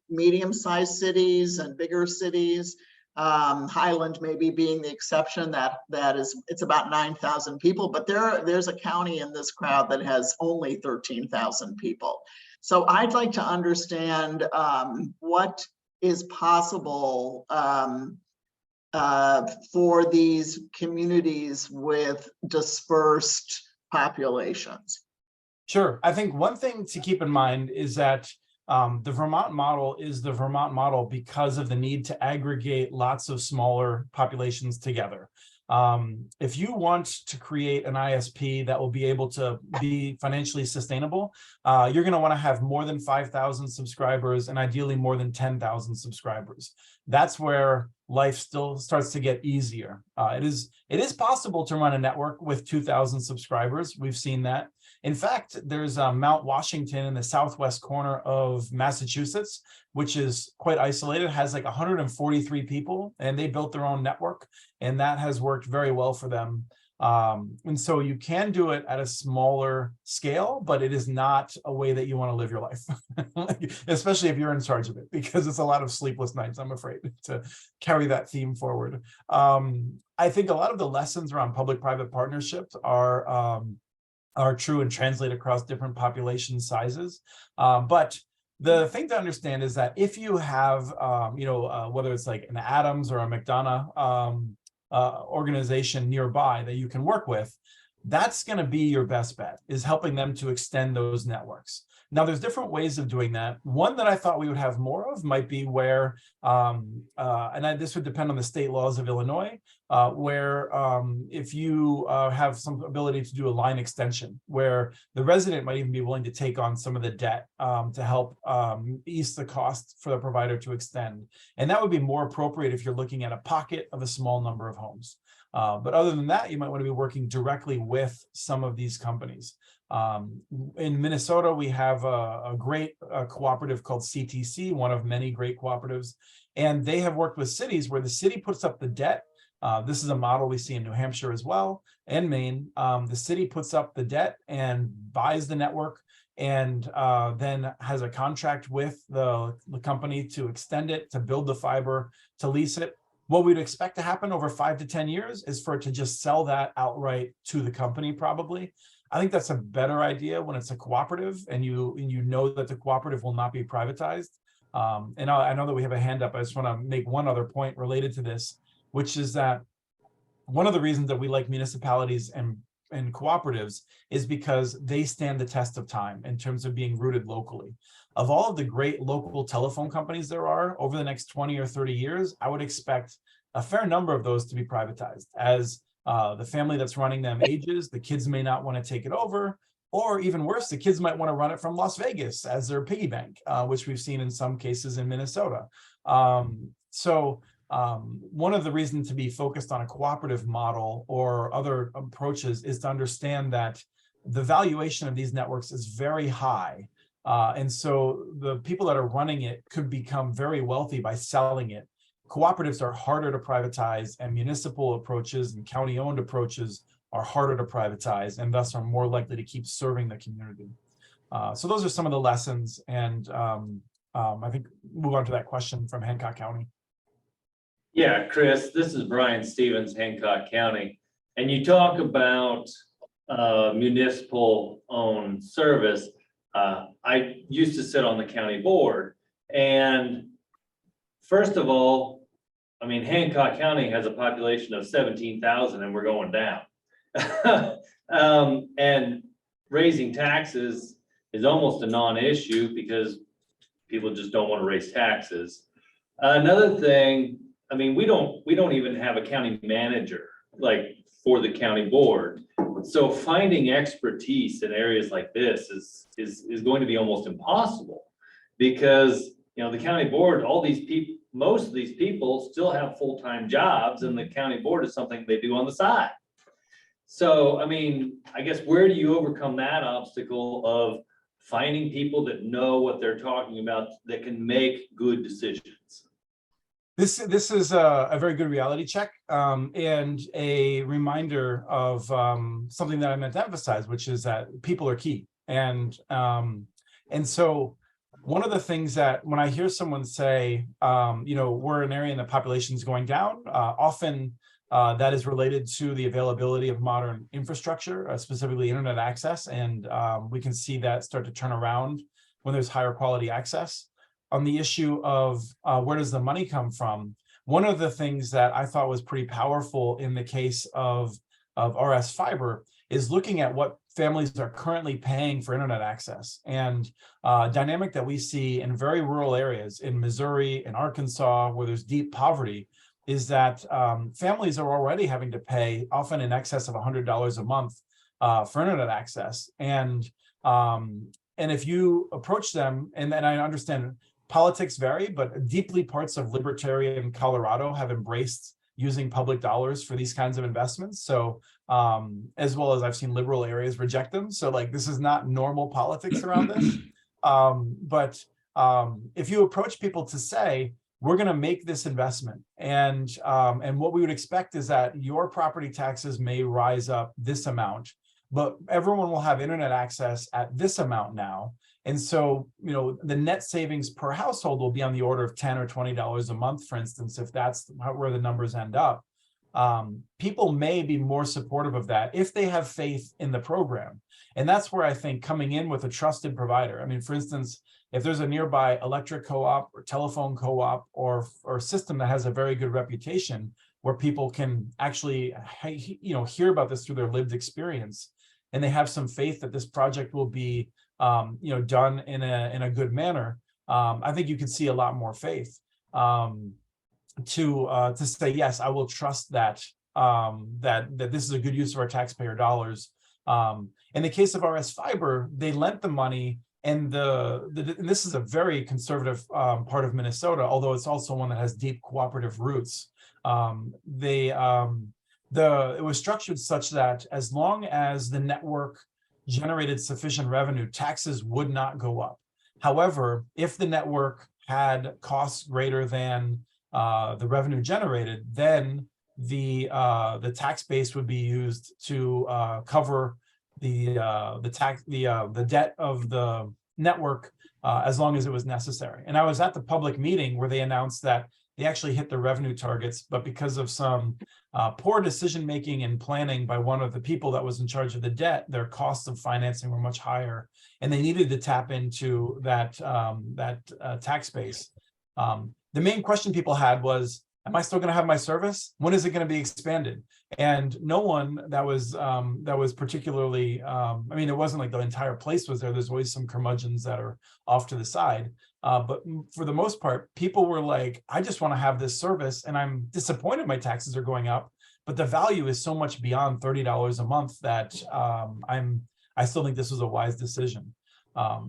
medium-sized cities and bigger cities. Highland maybe being the exception. It's about 9,000 people, but there's a county in this crowd that has only 13,000 people. So I'd like to understand what is possible for these communities with dispersed populations. Sure. I think one thing to keep in mind is that the Vermont model is the Vermont model because of the need to aggregate lots of smaller populations together. If you want to create an ISP that will be able to be financially sustainable, you're going to want to have more than 5,000 subscribers and ideally more than 10,000 subscribers. That's where life still starts to get easier. It is possible to run a network with 2,000 subscribers. We've seen that. In fact, there's Mount Washington in the southwest corner of Massachusetts, which is quite isolated, has like 143 people, and they built their own network, and that has worked very well for them. And so you can do it at a smaller scale, but it is not a way that you want to live your life, especially if you're in charge of it, because it's a lot of sleepless nights, I'm afraid, to carry that theme forward. I think a lot of the lessons around public-private partnerships are true and translate across different population sizes. But the thing to understand is that if you have, whether it's like an Adams or a McDonough organization nearby that you can work with, that's going to be your best bet, is helping them to extend those networks. Now, there's different ways of doing that. One that I thought we would have more of might be where, this would depend on the state laws of Illinois, where if you have some ability to do a line extension, where the resident might even be willing to take on some of the debt to help ease the cost for the provider to extend. And that would be more appropriate if you're looking at a pocket of a small number of homes. But other than that, you might want to be working directly with some of these companies. In Minnesota, we have a great cooperative called CTC, one of many great cooperatives, and they have worked with cities where the city puts up the debt. This is a model we see in New Hampshire as well, and Maine. The city puts up the debt and buys the network, and then has a contract with the company to extend it, to build the fiber, to lease it. What we'd expect to happen over 5 to 10 years is for it to just sell that outright to the company, probably. I think that's a better idea when it's a cooperative and you know that the cooperative will not be privatized. And I know that we have a hand up. I just want to make one other point related to this, which is that one of the reasons that we like municipalities and cooperatives is because they stand the test of time in terms of being rooted locally. Of all of the great local telephone companies there are, over the next 20 or 30 years, I would expect a fair number of those to be privatized. As the family that's running them ages, the kids may not want to take it over, Or even worse, the kids might want to run it from Las Vegas as their piggy bank, which we've seen in some cases in Minnesota. One of the reasons to be focused on a cooperative model or other approaches is to understand that the valuation of these networks is very high. And so the people that are running it could become very wealthy by selling it. Cooperatives are harder to privatize, and municipal approaches and county-owned approaches are harder to privatize, and thus are more likely to keep serving the community. So those are some of the lessons, and I think move on to that question from Hancock County. Yeah, Chris, this is Brian Stevens, Hancock County, and you talk about municipal owned service. I used to sit on the county board, and first of all, I mean, Hancock County has a population of 17,000 and we're going down. And raising taxes is almost a non-issue because people just don't want to raise taxes. Another thing, I mean, we don't even have a county manager like for the county board. So finding expertise in areas like this is going to be almost impossible, because the county board, all these people, most of these people still have full-time jobs, and the county board is something they do on the side. So, I mean, I guess where do you overcome that obstacle of finding people that know what they're talking about, that can make good decisions? This is a very good reality check, and a reminder of something that I meant to emphasize, which is that people are key. And so one of the things that when I hear someone say, we're an area and the population is going down, often that is related to the availability of modern infrastructure, specifically internet access. And we can see that start to turn around when there's higher quality access. On the issue of where does the money come from, one of the things that I thought was pretty powerful in the case of RS Fiber is looking at what families are currently paying for internet access. And dynamic that we see in very rural areas in Missouri and Arkansas, where there's deep poverty, is that families are already having to pay often in excess of $100 a month for internet access. And if you approach them, and then I understand politics vary, but deeply parts of libertarian Colorado have embraced using public dollars for these kinds of investments. So as well as I've seen liberal areas reject them. So like, this is not normal politics around this. But if you approach people to say, we're going to make this investment, and what we would expect is that your property taxes may rise up this amount, but everyone will have internet access at this amount now. And so, the net savings per household will be on the order of $10 or $20 a month, for instance, if that's where the numbers end up. People may be more supportive of that if they have faith in the program. And that's where I think coming in with a trusted provider, I mean, for instance, if there's a nearby electric co-op or telephone co-op or system that has a very good reputation where people can actually, hear about this through their lived experience, and they have some faith that this project will be, done in a good manner, I think you can see a lot more faith to say, yes, I will trust that this is a good use of our taxpayer dollars. In the case of RS Fiber, they lent the money, and and this is a very conservative part of Minnesota, although it's also one that has deep cooperative roots. It was structured such that as long as the network generated sufficient revenue, taxes would not go up. However, if the network had costs greater than the revenue generated, then the tax base would be used to cover the debt of the network as long as it was necessary. And I was at the public meeting where they announced that they actually hit the revenue targets, but because of some poor decision-making and planning by one of the people that was in charge of the debt, their costs of financing were much higher, and they needed to tap into that tax base. The main question people had was, am I still going to have my service? When is it going to be expanded? And no one that was particularly, it wasn't like the entire place was there. There's always some curmudgeons that are off to the side. But for the most part, people were like, I just want to have this service, and I'm disappointed my taxes are going up, but the value is so much beyond $30 a month that I still think this was a wise decision.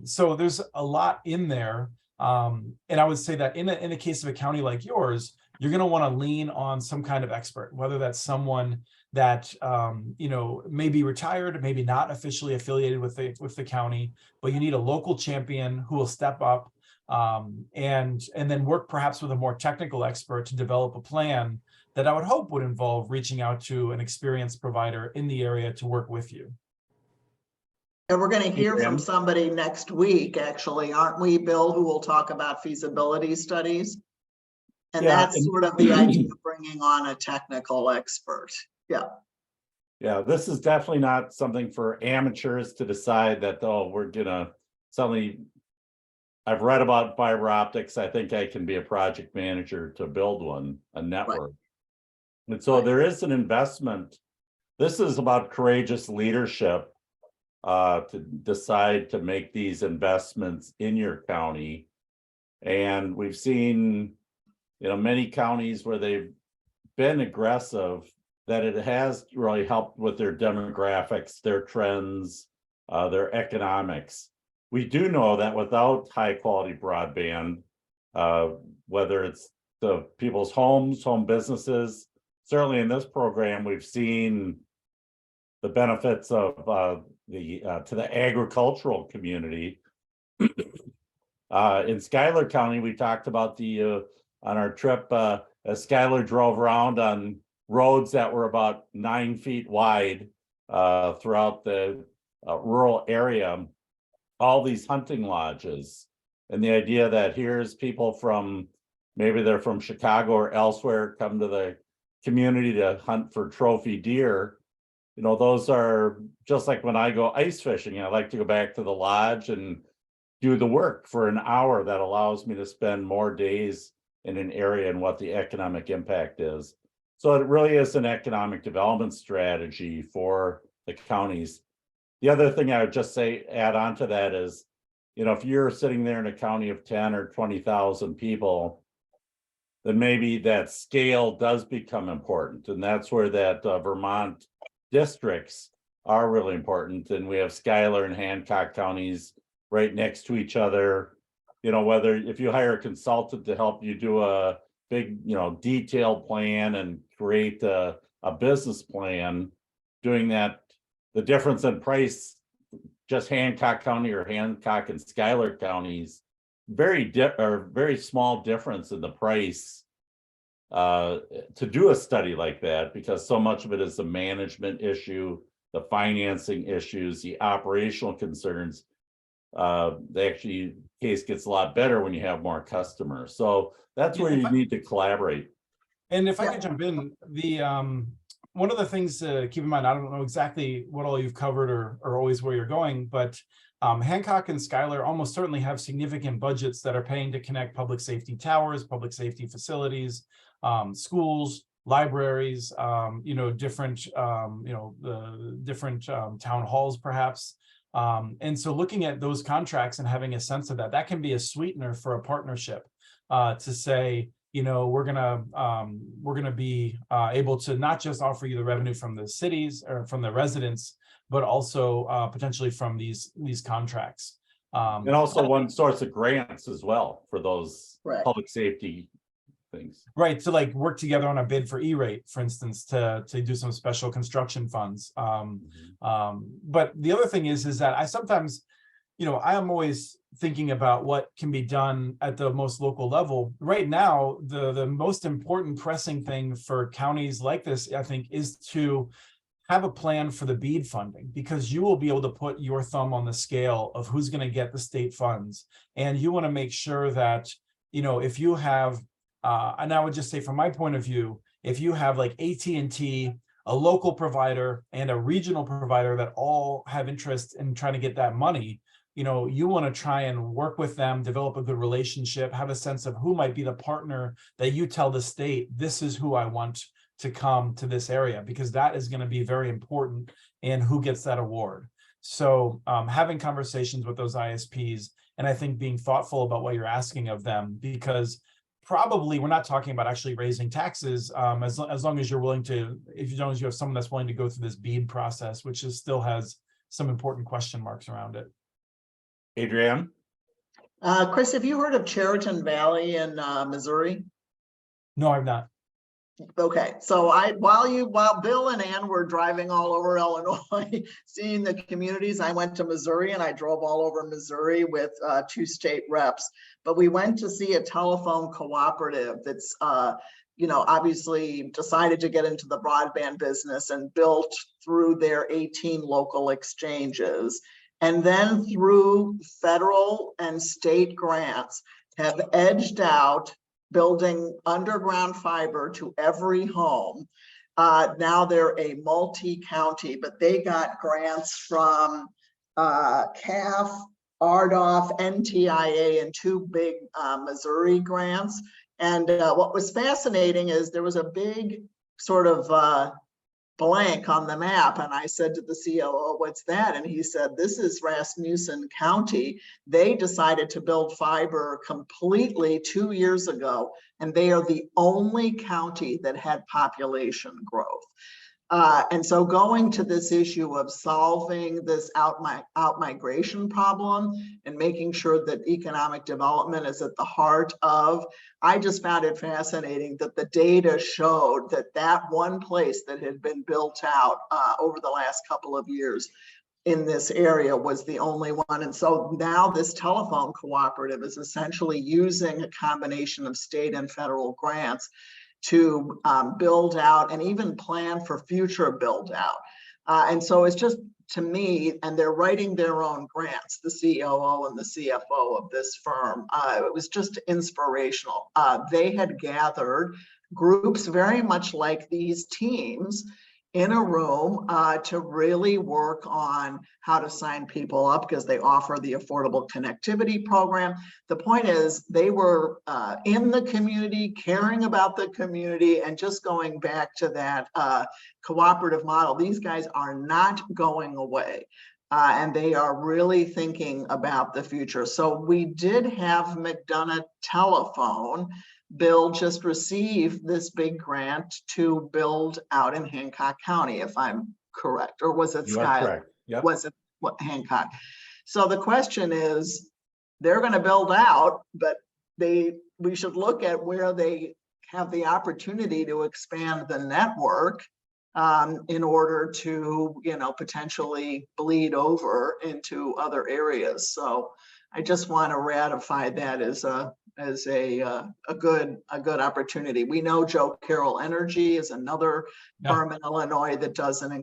So there's a lot in there. And I would say that in the case of a county like yours, you're going to want to lean on some kind of expert, whether that's someone that may be retired, maybe not officially affiliated with the county, but you need a local champion who will step up and then work perhaps with a more technical expert to develop a plan that I would hope would involve reaching out to an experienced provider in the area to work with you. And we're going to hear from Graham? somebody next week, actually, aren't we, Bill, who will talk about feasibility studies? And Yeah, that's and- sort of the idea of bringing on a technical expert. Yeah, this is definitely not something for amateurs to decide that, oh, we're gonna suddenly. I've read about fiber optics. I think I can be a project manager to build one, a network. And so Right. there is an investment. This is about courageous leadership to decide to make these investments in your county. And we've seen, many counties where they've been aggressive, that it has really helped with their demographics, their trends, their economics. We do know that without high quality broadband, whether it's the people's homes, home businesses, certainly in this program, we've seen the benefits of to the agricultural community. In Schuyler County, we talked about on our trip, as Schuyler drove around on roads that were about 9 feet wide throughout the rural area, all these hunting lodges. And the idea that here's people from, maybe they're from Chicago or elsewhere, come to the community to hunt for trophy deer. Those are just like when I go ice fishing, I like to go back to the lodge and do the work for an hour. That allows me to spend more days in an area and what the economic impact is. So it really is an economic development strategy for the counties. The other thing I would just say, add on to that is, if you're sitting there in a county of 10 or 20,000 people, then maybe that scale does become important. And that's where that Vermont districts are really important. And we have Schuyler and Hancock counties right next to each other. Whether if you hire a consultant to help you do a big, detailed plan and create a business plan, doing that, the difference in price, just Hancock County or Hancock and Schuyler counties, very small difference in the price to do a study like that, because so much of it is the management issue, the financing issues, the operational concerns. The case gets a lot better when you have more customers. So that's where you need to collaborate. And if I could jump in, one of the things to keep in mind, I don't know exactly what all you've covered or always where you're going, but Hancock and Schuyler almost certainly have significant budgets that are paying to connect public safety towers, public safety facilities, schools, libraries, different town halls, perhaps. And so looking at those contracts and having a sense of that can be a sweetener for a partnership to say, we're gonna be able to not just offer you the revenue from the cities or from the residents, but also potentially from these contracts. And also one source of grants as well for those public safety things. Right, to like work together on a bid for E-rate, for instance, to do some special construction funds. But the other thing is that I sometimes, I am always thinking about what can be done at the most local level. Right now, the most important pressing thing for counties like this, I think, is to have a plan for the BEAD funding, because you will be able to put your thumb on the scale of who's going to get the state funds. And you want to make sure that, if you have, and I would just say from my point of view, if you have like AT&T, a local provider and a regional provider that all have interest in trying to get that money, you want to try and work with them, develop a good relationship, have a sense of who might be the partner that you tell the state, this is who I want to come to this area, because that is going to be very important in who gets that award. So having conversations with those ISPs, and I think being thoughtful about what you're asking of them, because probably we're not talking about actually raising taxes as long as you're willing to, as long as you have someone that's willing to go through this BEAD process, which still has some important question marks around it. Adrienne? Chris, have you heard of Chariton Valley in Missouri? No, I've not. Okay, so while Bill and Ann were driving all over Illinois, seeing the communities, I went to Missouri and I drove all over Missouri with 2 state reps. But we went to see a telephone cooperative that's, obviously decided to get into the broadband business and built through their 18 local exchanges. And then through federal and state grants have edged out building underground fiber to every home. Now they're a multi-county, but they got grants from CAF, RDOF, NTIA, and 2 big Missouri grants. And what was fascinating is there was a big sort of blank on the map. And I said to the COO, what's that? And he said, this is Rasmussen County. They decided to build fiber completely 2 years ago, and they are the only county that had population growth. And so going to this issue of solving this out-migration problem and making sure that economic development is at the heart of, I just found it fascinating that the data showed that that one place that had been built out over the last couple of years in this area was the only one. And so now this telephone cooperative is essentially using a combination of state and federal grants to build out and even plan for future build out. And so it's just, to me, and they're writing their own grants, the COO and the CFO of this firm. It was just inspirational. They had gathered groups very much like these teams in a room to really work on how to sign people up because they offer the Affordable Connectivity Program. The point is they were in the community, caring about the community, and just going back to that cooperative model. These guys are not going away. And they are really thinking about the future. So we did have McDonough Telephone. Bill just received this big grant to build out in Hancock County, if I'm correct, or was it Schuyler? Yep. Was it Hancock? So the question is, they're going to build out, but we should look at where they have the opportunity to expand the network in order to, potentially bleed over into other areas. So I just want to ratify that as a good opportunity. We know Joe Carroll Energy is another firm in Illinois that does an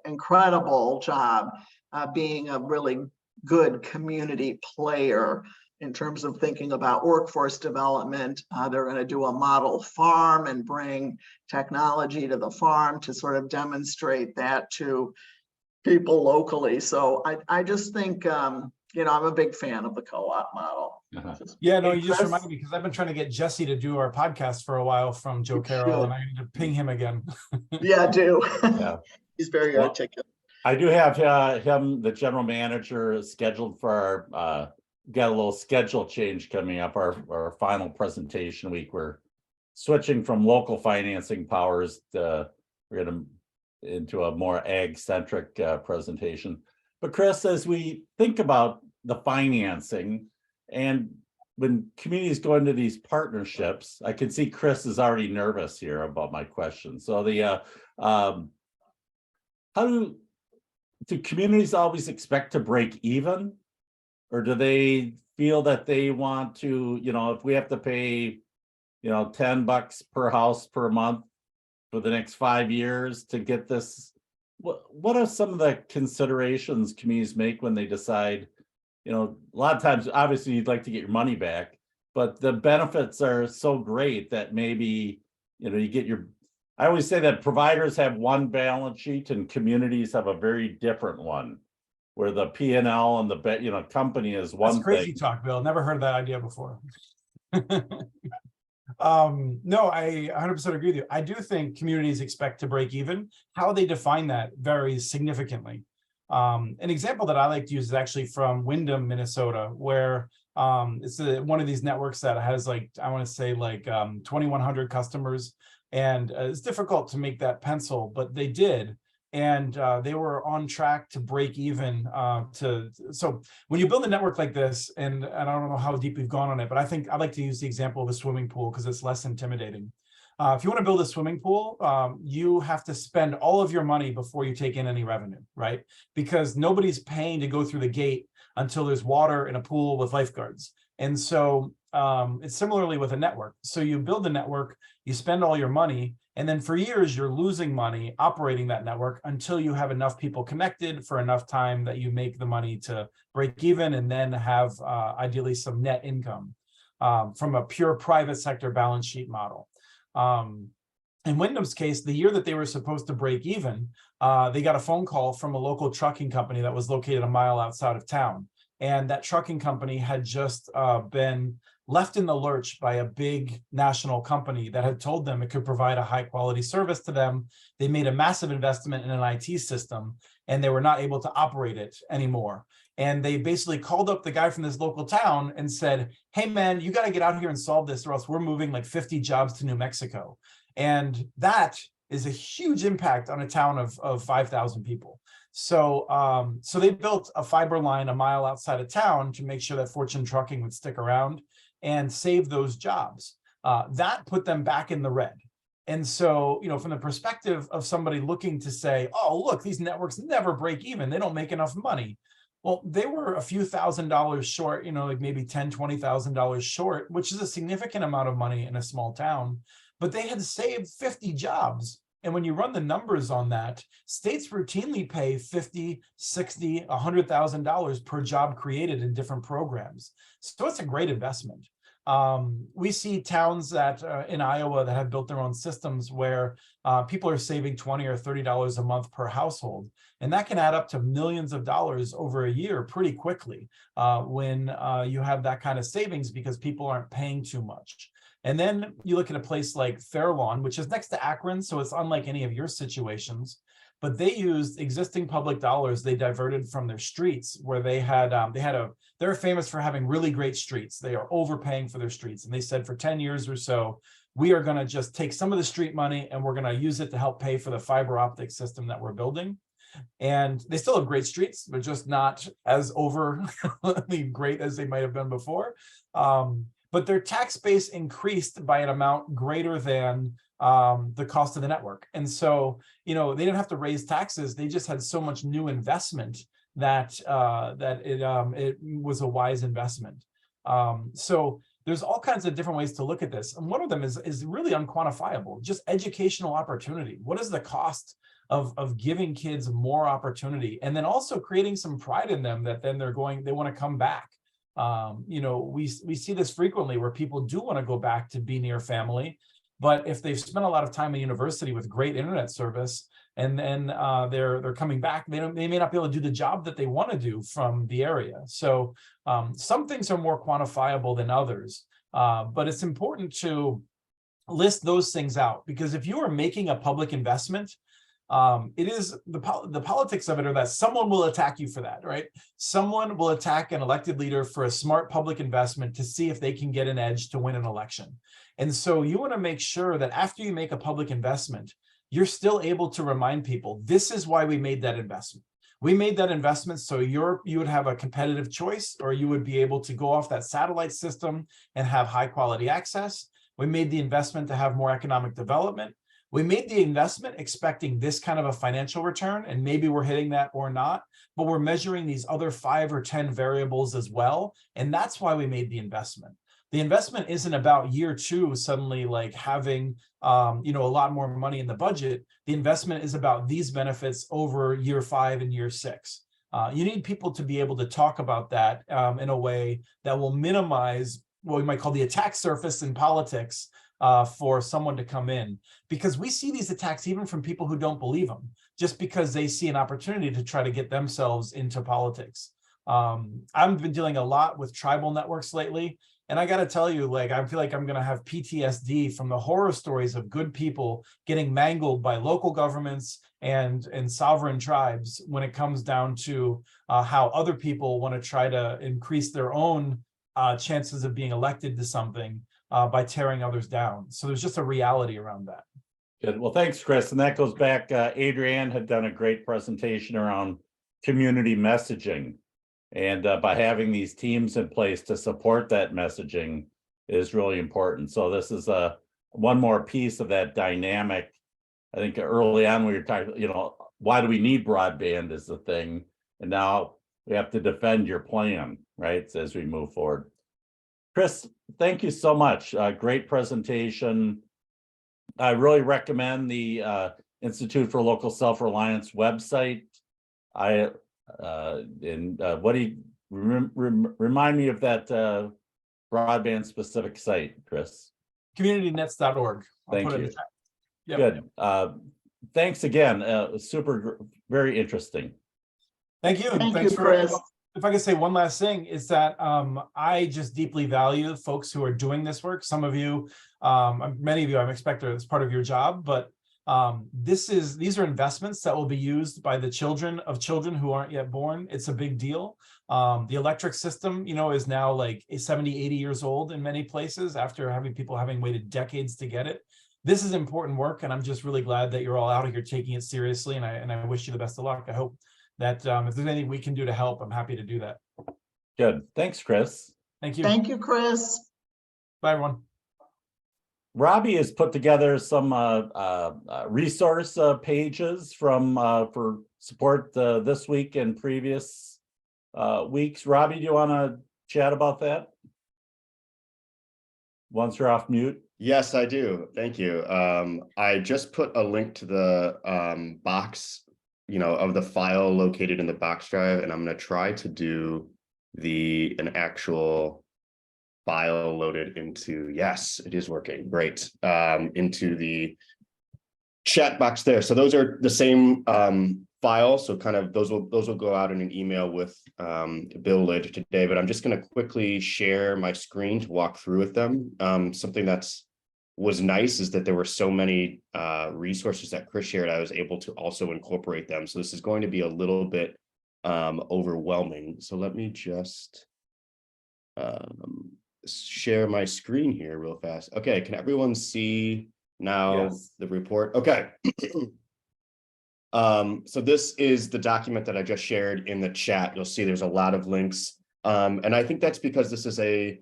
incredible job being a really good community player in terms of thinking about workforce development. They're going to do a model farm and bring technology to the farm to sort of demonstrate that to people locally. So I just think, I'm a big fan of the co-op model. Yeah, no, you just reminded me because I've been trying to get Jesse to do our podcast for a while from Joe Carroll, and I need to ping him again. Yeah, I do. Yeah. He's very articulate. I do have him, the general manager, scheduled for our got a little schedule change coming up. Our final presentation week. We're switching from local financing powers to we're going to into a more ag-centric presentation. But Chris, as we think about the financing and when communities go into these partnerships, I can see Chris is already nervous here about my question. So how do communities always expect to break even? Or do they feel that they want to, if we have to pay, $10 per house per month for the next 5 years to get this? What are some of the considerations communities make when they decide, a lot of times, obviously you'd like to get your money back, but the benefits are so great that maybe, you get I always say that providers have one balance sheet and communities have a very different one, where the P&L and the company is one thing. That's crazy talk, Bill. Never heard that idea before. No, I 100% agree with you. I do think communities expect to break even. How they define that varies significantly. An example that I like to use is actually from Windham, Minnesota, where it's one of these networks that has 2,100 customers, and it's difficult to make that pencil, but they did. and they were on track to break even. So when you build a network like this, and I don't know how deep we've gone on it, but I think I'd like to use the example of a swimming pool because it's less intimidating. If you want to build a swimming pool, you have to spend all of your money before you take in any revenue, right? Because nobody's paying to go through the gate until there's water in a pool with lifeguards. And so it's similarly with a network. So you build a network, you spend all your money, and then for years you're losing money operating that network until you have enough people connected for enough time that you make the money to break even and then have ideally some net income from a pure private sector balance sheet model. In Wyndham's case, the year that they were supposed to break even, they got a phone call from a local trucking company that was located a mile outside of town. And that trucking company had just been left in the lurch by a big national company that had told them it could provide a high quality service to them. They made a massive investment in an IT system and they were not able to operate it anymore. And they basically called up the guy from this local town and said, hey man, you got to get out here and solve this or else we're moving like 50 jobs to New Mexico. And that is a huge impact on a town of 5,000 people. So, so they built a fiber line a mile outside of town to make sure that Fortune Trucking would stick around and save those jobs. That put them back in the red. And so, you know, from the perspective of somebody looking to say, oh, look, these networks never break even. They don't make enough money. Well, they were a few $1,000s short, you know, like maybe $10,000, $20,000 short, which is a significant amount of money in a small town, but they had saved 50 jobs. And when you run the numbers on that, states routinely pay $50,000, $60,000, $100,000 per job created in different programs. So it's a great investment. We see towns that in Iowa that have built their own systems where people are saving $20 or $30 a month per household. And that can add up to millions of dollars over a year pretty quickly when you have that kind of savings because people aren't paying too much. And then you look at a place like Fairlawn, which is next to Akron, so it's unlike any of your situations, but they used existing public dollars they diverted from their streets where they're famous for having really great streets. They are overpaying for their streets. And they said for 10 years or so, we are going to just take some of the street money and we're going to use it to help pay for the fiber optic system that we're building. And they still have great streets, but just not as overly great as they might have been before. But their tax base increased by an amount greater than the cost of the network. And so, you know, they didn't have to raise taxes. They just had so much new investment that it was a wise investment. So there's all kinds of different ways to look at this. And one of them is really unquantifiable, just educational opportunity. What is the cost of giving kids more opportunity? And then also creating some pride in them that then they want to come back. You know, we see this frequently where people do want to go back to be near family, but if they've spent a lot of time in university with great internet service and then they're coming back, they may not be able to do the job that they want to do from the area. So some things are more quantifiable than others, but it's important to list those things out because if you are making a public investment, it is the politics of it are that someone will attack you for that, right? Someone will attack an elected leader for a smart public investment to see if they can get an edge to win an election. And so you want to make sure that after you make a public investment, you're still able to remind people, this is why we made that investment. We made that investment so you would have a competitive choice, or you would be able to go off that satellite system and have high quality access. We made the investment to have more economic development. We made the investment expecting this kind of a financial return, and maybe we're hitting that or not, but we're measuring these other 5 or 10 variables as well. And that's why we made the investment. The investment isn't about year 2 suddenly like having a lot more money in the budget. The investment is about these benefits over year 5 and year 6. You need people to be able to talk about that in a way that will minimize what we might call the attack surface in politics for someone to come in, because we see these attacks even from people who don't believe them, just because they see an opportunity to try to get themselves into politics. I've been dealing a lot with tribal networks lately, and I got to tell you, like, I feel like I'm going to have PTSD from the horror stories of good people getting mangled by local governments and sovereign tribes when it comes down to how other people want to try to increase their own chances of being elected to something by tearing others down. So there's just a reality around that. Good. Well, thanks, Chris. And that goes back, Adrienne had done a great presentation around community messaging. And by having these teams in place to support that messaging is really important. So this is one more piece of that dynamic. I think early on we were talking, why do we need broadband is the thing. And now we have to defend your plan, right, as we move forward. Chris, thank you so much. Great presentation. I really recommend the Institute for Local Self-Reliance website. What do you remind me of that broadband specific site, Chris? Communitynets.org. Thank you. Yep. Good. Thanks again. Very interesting. Thank you. Thank Thanks you, for, Chris. if I could say one last thing, is that I just deeply value folks who are doing this work. Some of you, many of you, I'm expecting it's part of your job, but these are investments that will be used by the children of children who aren't yet born. It's a big deal. The electric system, is now like 70, 80 years old in many places after people having waited decades to get it. This is important work, and I'm just really glad that you're all out here taking it seriously, and I wish you the best of luck. I hope that if there's anything we can do to help, I'm happy to do that. Good. Thanks, Chris. Thank you. Thank you, Chris. Bye, everyone. Robbie has put together some resource pages for support this week and previous weeks. Robbie, do you want to chat about that once you're off mute? Yes, I do. Thank you. I just put a link to the box, of the file located in the box drive, and I'm going to try to do an actual file loaded into, yes, it is working. Great. Into the chat box there. So those are the same files. So kind of those will go out in an email with Bill later today, but I'm just going to quickly share my screen to walk through with them. Something was nice is that there were so many resources that Chris shared. I was able to also incorporate them. So this is going to be a little bit overwhelming. So let me just share my screen here real fast. Okay, can everyone see now? Yes. The report? Okay. So this is the document that I just shared in the chat. You'll see there's a lot of links. And I think that's because this is a,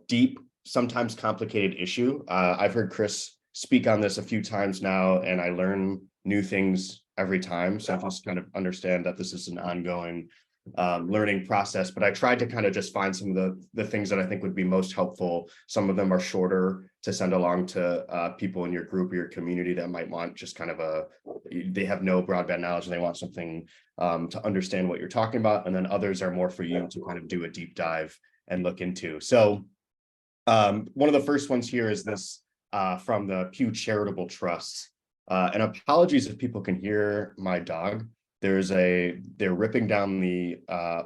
deep, sometimes complicated issue. I've heard Chris speak on this a few times now, and I learn new things every time. So I just kind of understand that this is an ongoing learning process, but I tried to kind of just find some of the things that I think would be most helpful. Some of them are shorter to send along to people in your group or your community that might want just kind of they have no broadband knowledge and they want something to understand what you're talking about. And then others are more for you to kind of do a deep dive and look into. So one of the first ones here is this from the Pew Charitable Trust. And apologies if people can hear my dog. They're ripping down the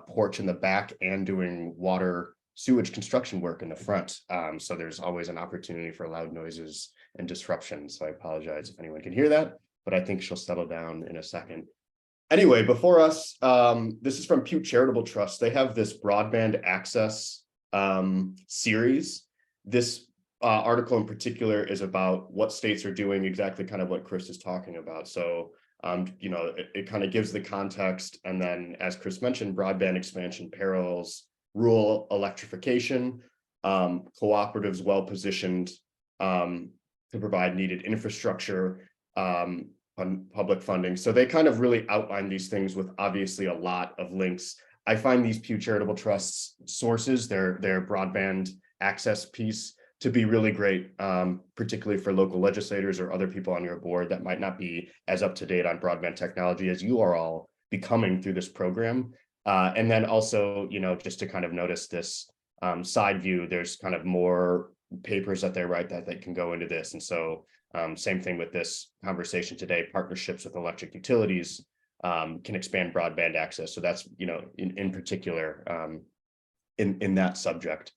porch in the back and doing water sewage construction work in the front. So there's always an opportunity for loud noises and disruption. So I apologize if anyone can hear that, but I think she'll settle down in a second. Anyway, before us, this is from Pew Charitable Trust. They have this broadband access series. This article in particular is about what states are doing exactly kind of what Chris is talking about. So it kind of gives the context, and then as Chris mentioned, broadband expansion parallels rural electrification, cooperatives well positioned to provide needed infrastructure, public funding. So they kind of really outline these things with obviously a lot of links. I find these Pew Charitable Trust's sources, their broadband access piece, to be really great, particularly for local legislators or other people on your board that might not be as up to date on broadband technology as you are all becoming through this program. And then also, just to kind of notice this side view, there's kind of more papers that they write that they can go into this. And so same thing with this conversation today, partnerships with electric utilities can expand broadband access. So that's, in particular in that subject.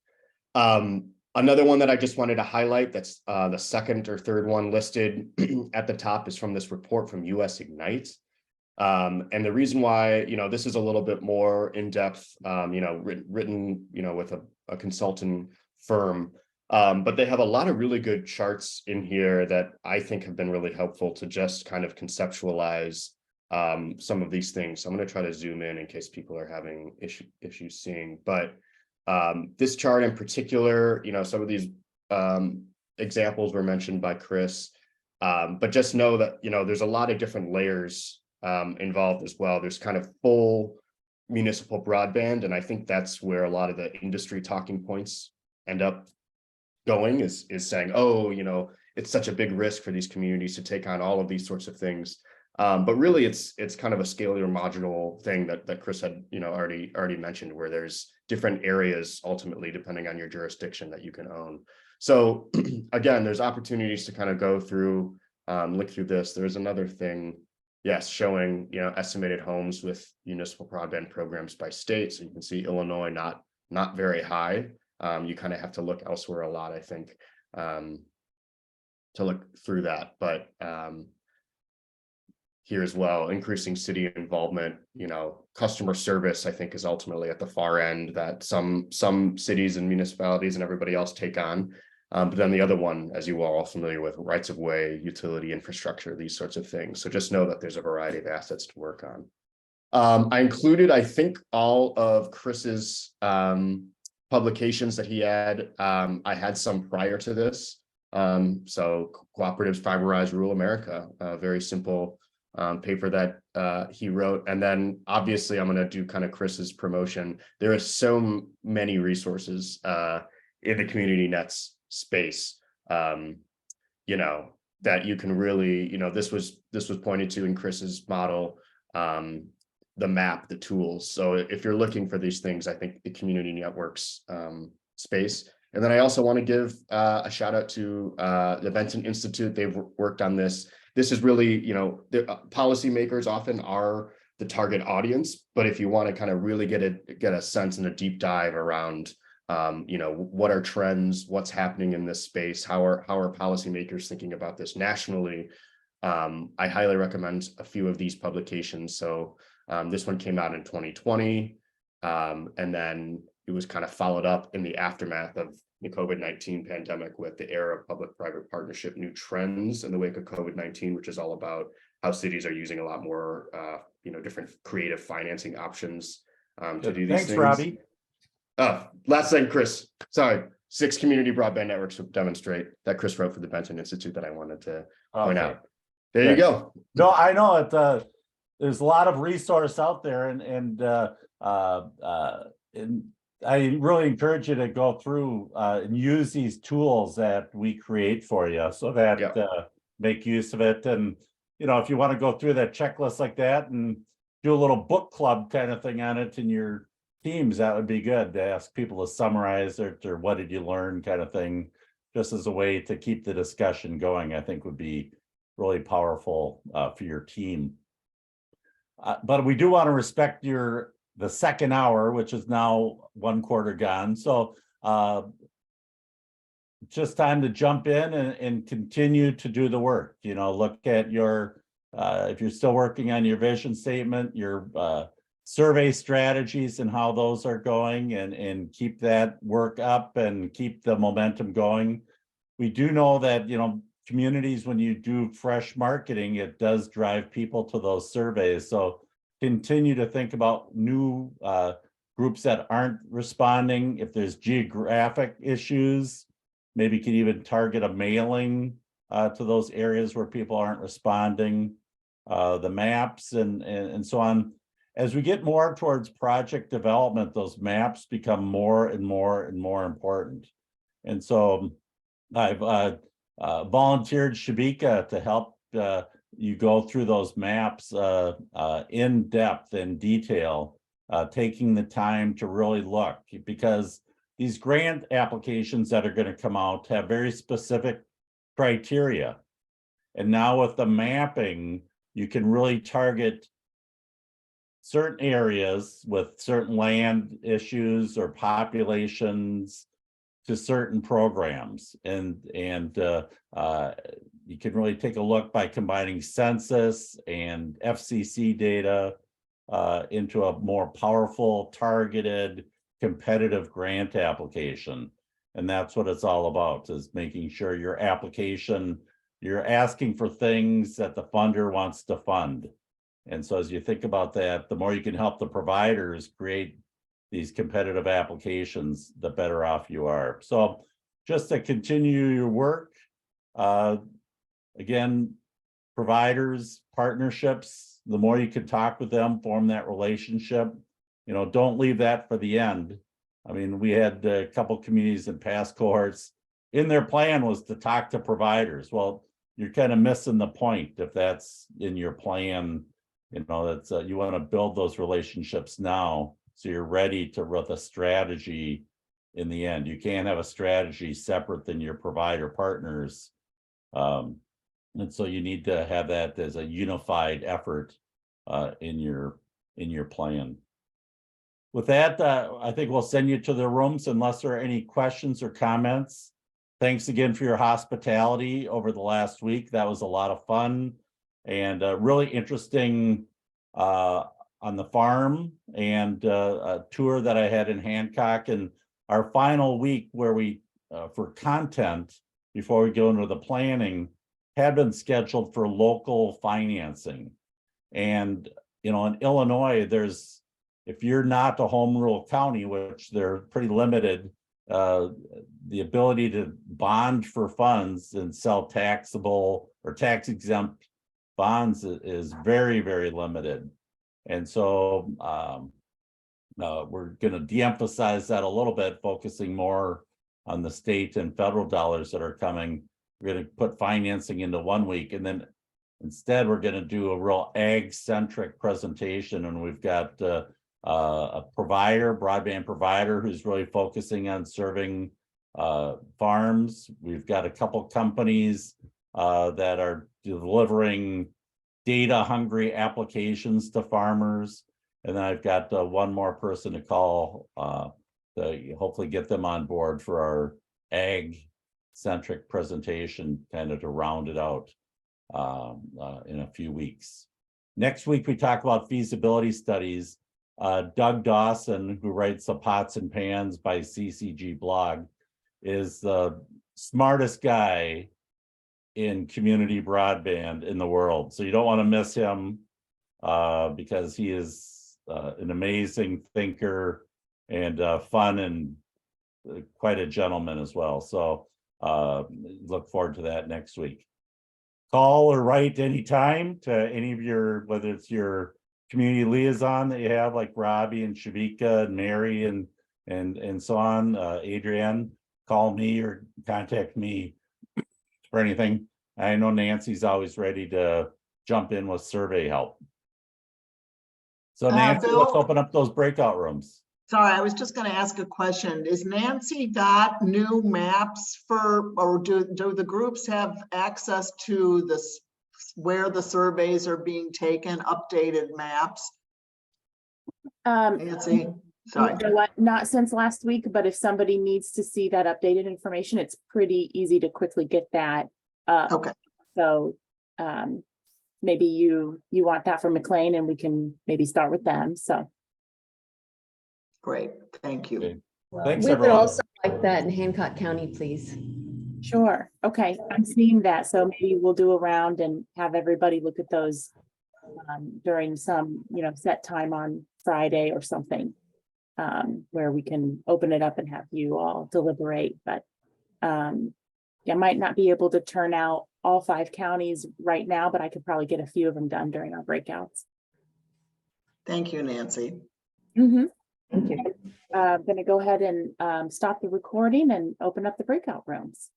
Another one that I just wanted to highlight, that's the second or third one listed at the top, is from this report from US Ignite. And the reason why, this is a little bit more in depth, written, with a consultant firm. But they have a lot of really good charts in here that I think have been really helpful to just kind of conceptualize some of these things. So I'm going to try to zoom in case people are having issues seeing. But this chart in particular, some of these examples were mentioned by Chris. But just know that, there's a lot of different layers involved as well. There's kind of full municipal broadband. And I think that's where a lot of the industry talking points end up going is saying, oh, it's such a big risk for these communities to take on all of these sorts of things. But really it's kind of a scalar modular thing that Chris had, already mentioned, where there's different areas ultimately depending on your jurisdiction that you can own. So again, there's opportunities to kind of go through, look through this. There's another thing, yes, showing, estimated homes with municipal broadband programs by state. So you can see Illinois, not very high. You kind of have to look elsewhere a lot, I think, to look through that. But here as well, increasing city involvement, customer service, I think, is ultimately at the far end that some cities and municipalities and everybody else take on. But then the other one, as you are all familiar with, rights of way, utility infrastructure, these sorts of things. So just know that there's a variety of assets to work on. I included, I think, all of Chris's publications that he had. I had some prior to this. So Cooperatives Fiberize Rural America, a very simple paper that he wrote. And then obviously I'm going to do kind of Chris's promotion. There are so many resources in the community nets space, that you can really, this was pointed to in Chris's model, the map, the tools. So if you're looking for these things, I think the community networks space. And then I also want to give a shout out to the Benton Institute. They've worked on this. This is really, the policymakers often are the target audience, but if you want to kind of really get a sense and a deep dive around, what are trends, what's happening in this space, how are policymakers thinking about this nationally, I highly recommend a few of these publications. So this one came out in 2020, and then it was kind of followed up in the aftermath of the COVID-19 pandemic with the era of public-private partnership, new trends in the wake of COVID-19, which is all about how cities are using a lot more, different creative financing options to do these things. Thanks, Robbie. Last thing, Chris, sorry, 6 community broadband networks to demonstrate that Chris wrote for the Benton Institute that I wanted to point out. There you go. No, I know it. There's a lot of resource out there, and I really encourage you to go through and use these tools that we create for you, so that make use of it. And if you want to go through that checklist like that and do a little book club kind of thing on it in your teams, that would be good, to ask people to summarize it or what did you learn kind of thing, just as a way to keep the discussion going. I think would be really powerful for your team. But we do want to respect the second hour, which is now 1/4 gone. So just time to jump in and continue to do the work. Look at your, if you're still working on your vision statement, your survey strategies and how those are going, and keep that work up and keep the momentum going. We do know that, communities, when you do fresh marketing, it does drive people to those surveys. So continue to think about new groups that aren't responding. If there's geographic issues, maybe you could even target a mailing to those areas where people aren't responding, the maps and so on. As we get more towards project development, those maps become more and more and more important. And so I've volunteered Shabika to help you go through those maps in depth and detail, taking the time to really look, because these grant applications that are going to come out have very specific criteria. And now with the mapping, you can really target certain areas with certain land issues or populations to certain programs, and you can really take a look by combining census and FCC data into a more powerful, targeted, competitive grant application. And that's what it's all about, is making sure your application, you're asking for things that the funder wants to fund. And so as you think about that, the more you can help the providers create these competitive applications, the better off you are. So just to continue your work, again, providers, partnerships, the more you can talk with them, form that relationship, you know, don't leave that for the end. I mean, we had a couple communities in past cohorts, in their plan was to talk to providers. Well, you're kind of missing the point if that's in your plan. You know, that's you want to build those relationships now, so you're ready to run the strategy in the end. You can't have a strategy separate than your provider partners. And so you need to have that as a unified effort in your plan. With that, I think we'll send you to the rooms unless there are any questions or comments. Thanks again for your hospitality over the last week. That was a lot of fun and really interesting on the farm, and a tour that I had in Hancock, and our final week where we, for content, before we go into the planning, had been scheduled for local financing. And, you know, in Illinois, there's, if you're not a home rule county, which they're pretty limited, the ability to bond for funds and sell taxable or tax exempt bonds is very, very limited. And so we're going to de-emphasize that a little bit, focusing more on the state and federal dollars that are coming. We're going to put financing into 1 week, and then instead we're going to do a real ag-centric presentation. And we've got a provider, broadband provider, who's really focusing on serving farms. We've got a couple companies that are delivering data-hungry applications to farmers. And then I've got one more person to call to hopefully get them on board for our ag-centric presentation, kind of to round it out in a few weeks. Next week, we talk about feasibility studies. Doug Dawson, who writes the Pots and Pans by CCG blog, is the smartest guy in community broadband in the world. So you don't want to miss him because he is an amazing thinker and fun, and quite a gentleman as well. So look forward to that next week. Call or write anytime to any of your, whether it's your community liaison that you have, like Robbie and Shavika and Mary and so on, Adrienne, call me or contact me for anything. I know Nancy's always ready to jump in with survey help. So Nancy, Bill, let's open up those breakout rooms. Sorry, I was just going to ask a question. Is Nancy got new maps for, or do the groups have access to this, where the surveys are being taken, updated maps? Nancy, sorry. You know what? Not since last week, but if somebody needs to see that updated information, it's pretty easy to quickly get that. Okay. So maybe you want that from McLean, and we can maybe start with them. So Great, thank you. Okay. Thanks, We would everyone. also like that in Hancock County, please. sure. Okay, I'm seeing that. So maybe we'll do a round and have everybody look at those during some, set time on Friday or something, where we can open it up and have you all deliberate. But I might not be able to turn out all 5 counties right now, but I could probably get a few of them done during our breakouts. Thank you, Nancy. Mm-hmm. Thank you. I'm going to go ahead and stop the recording and open up the breakout rooms.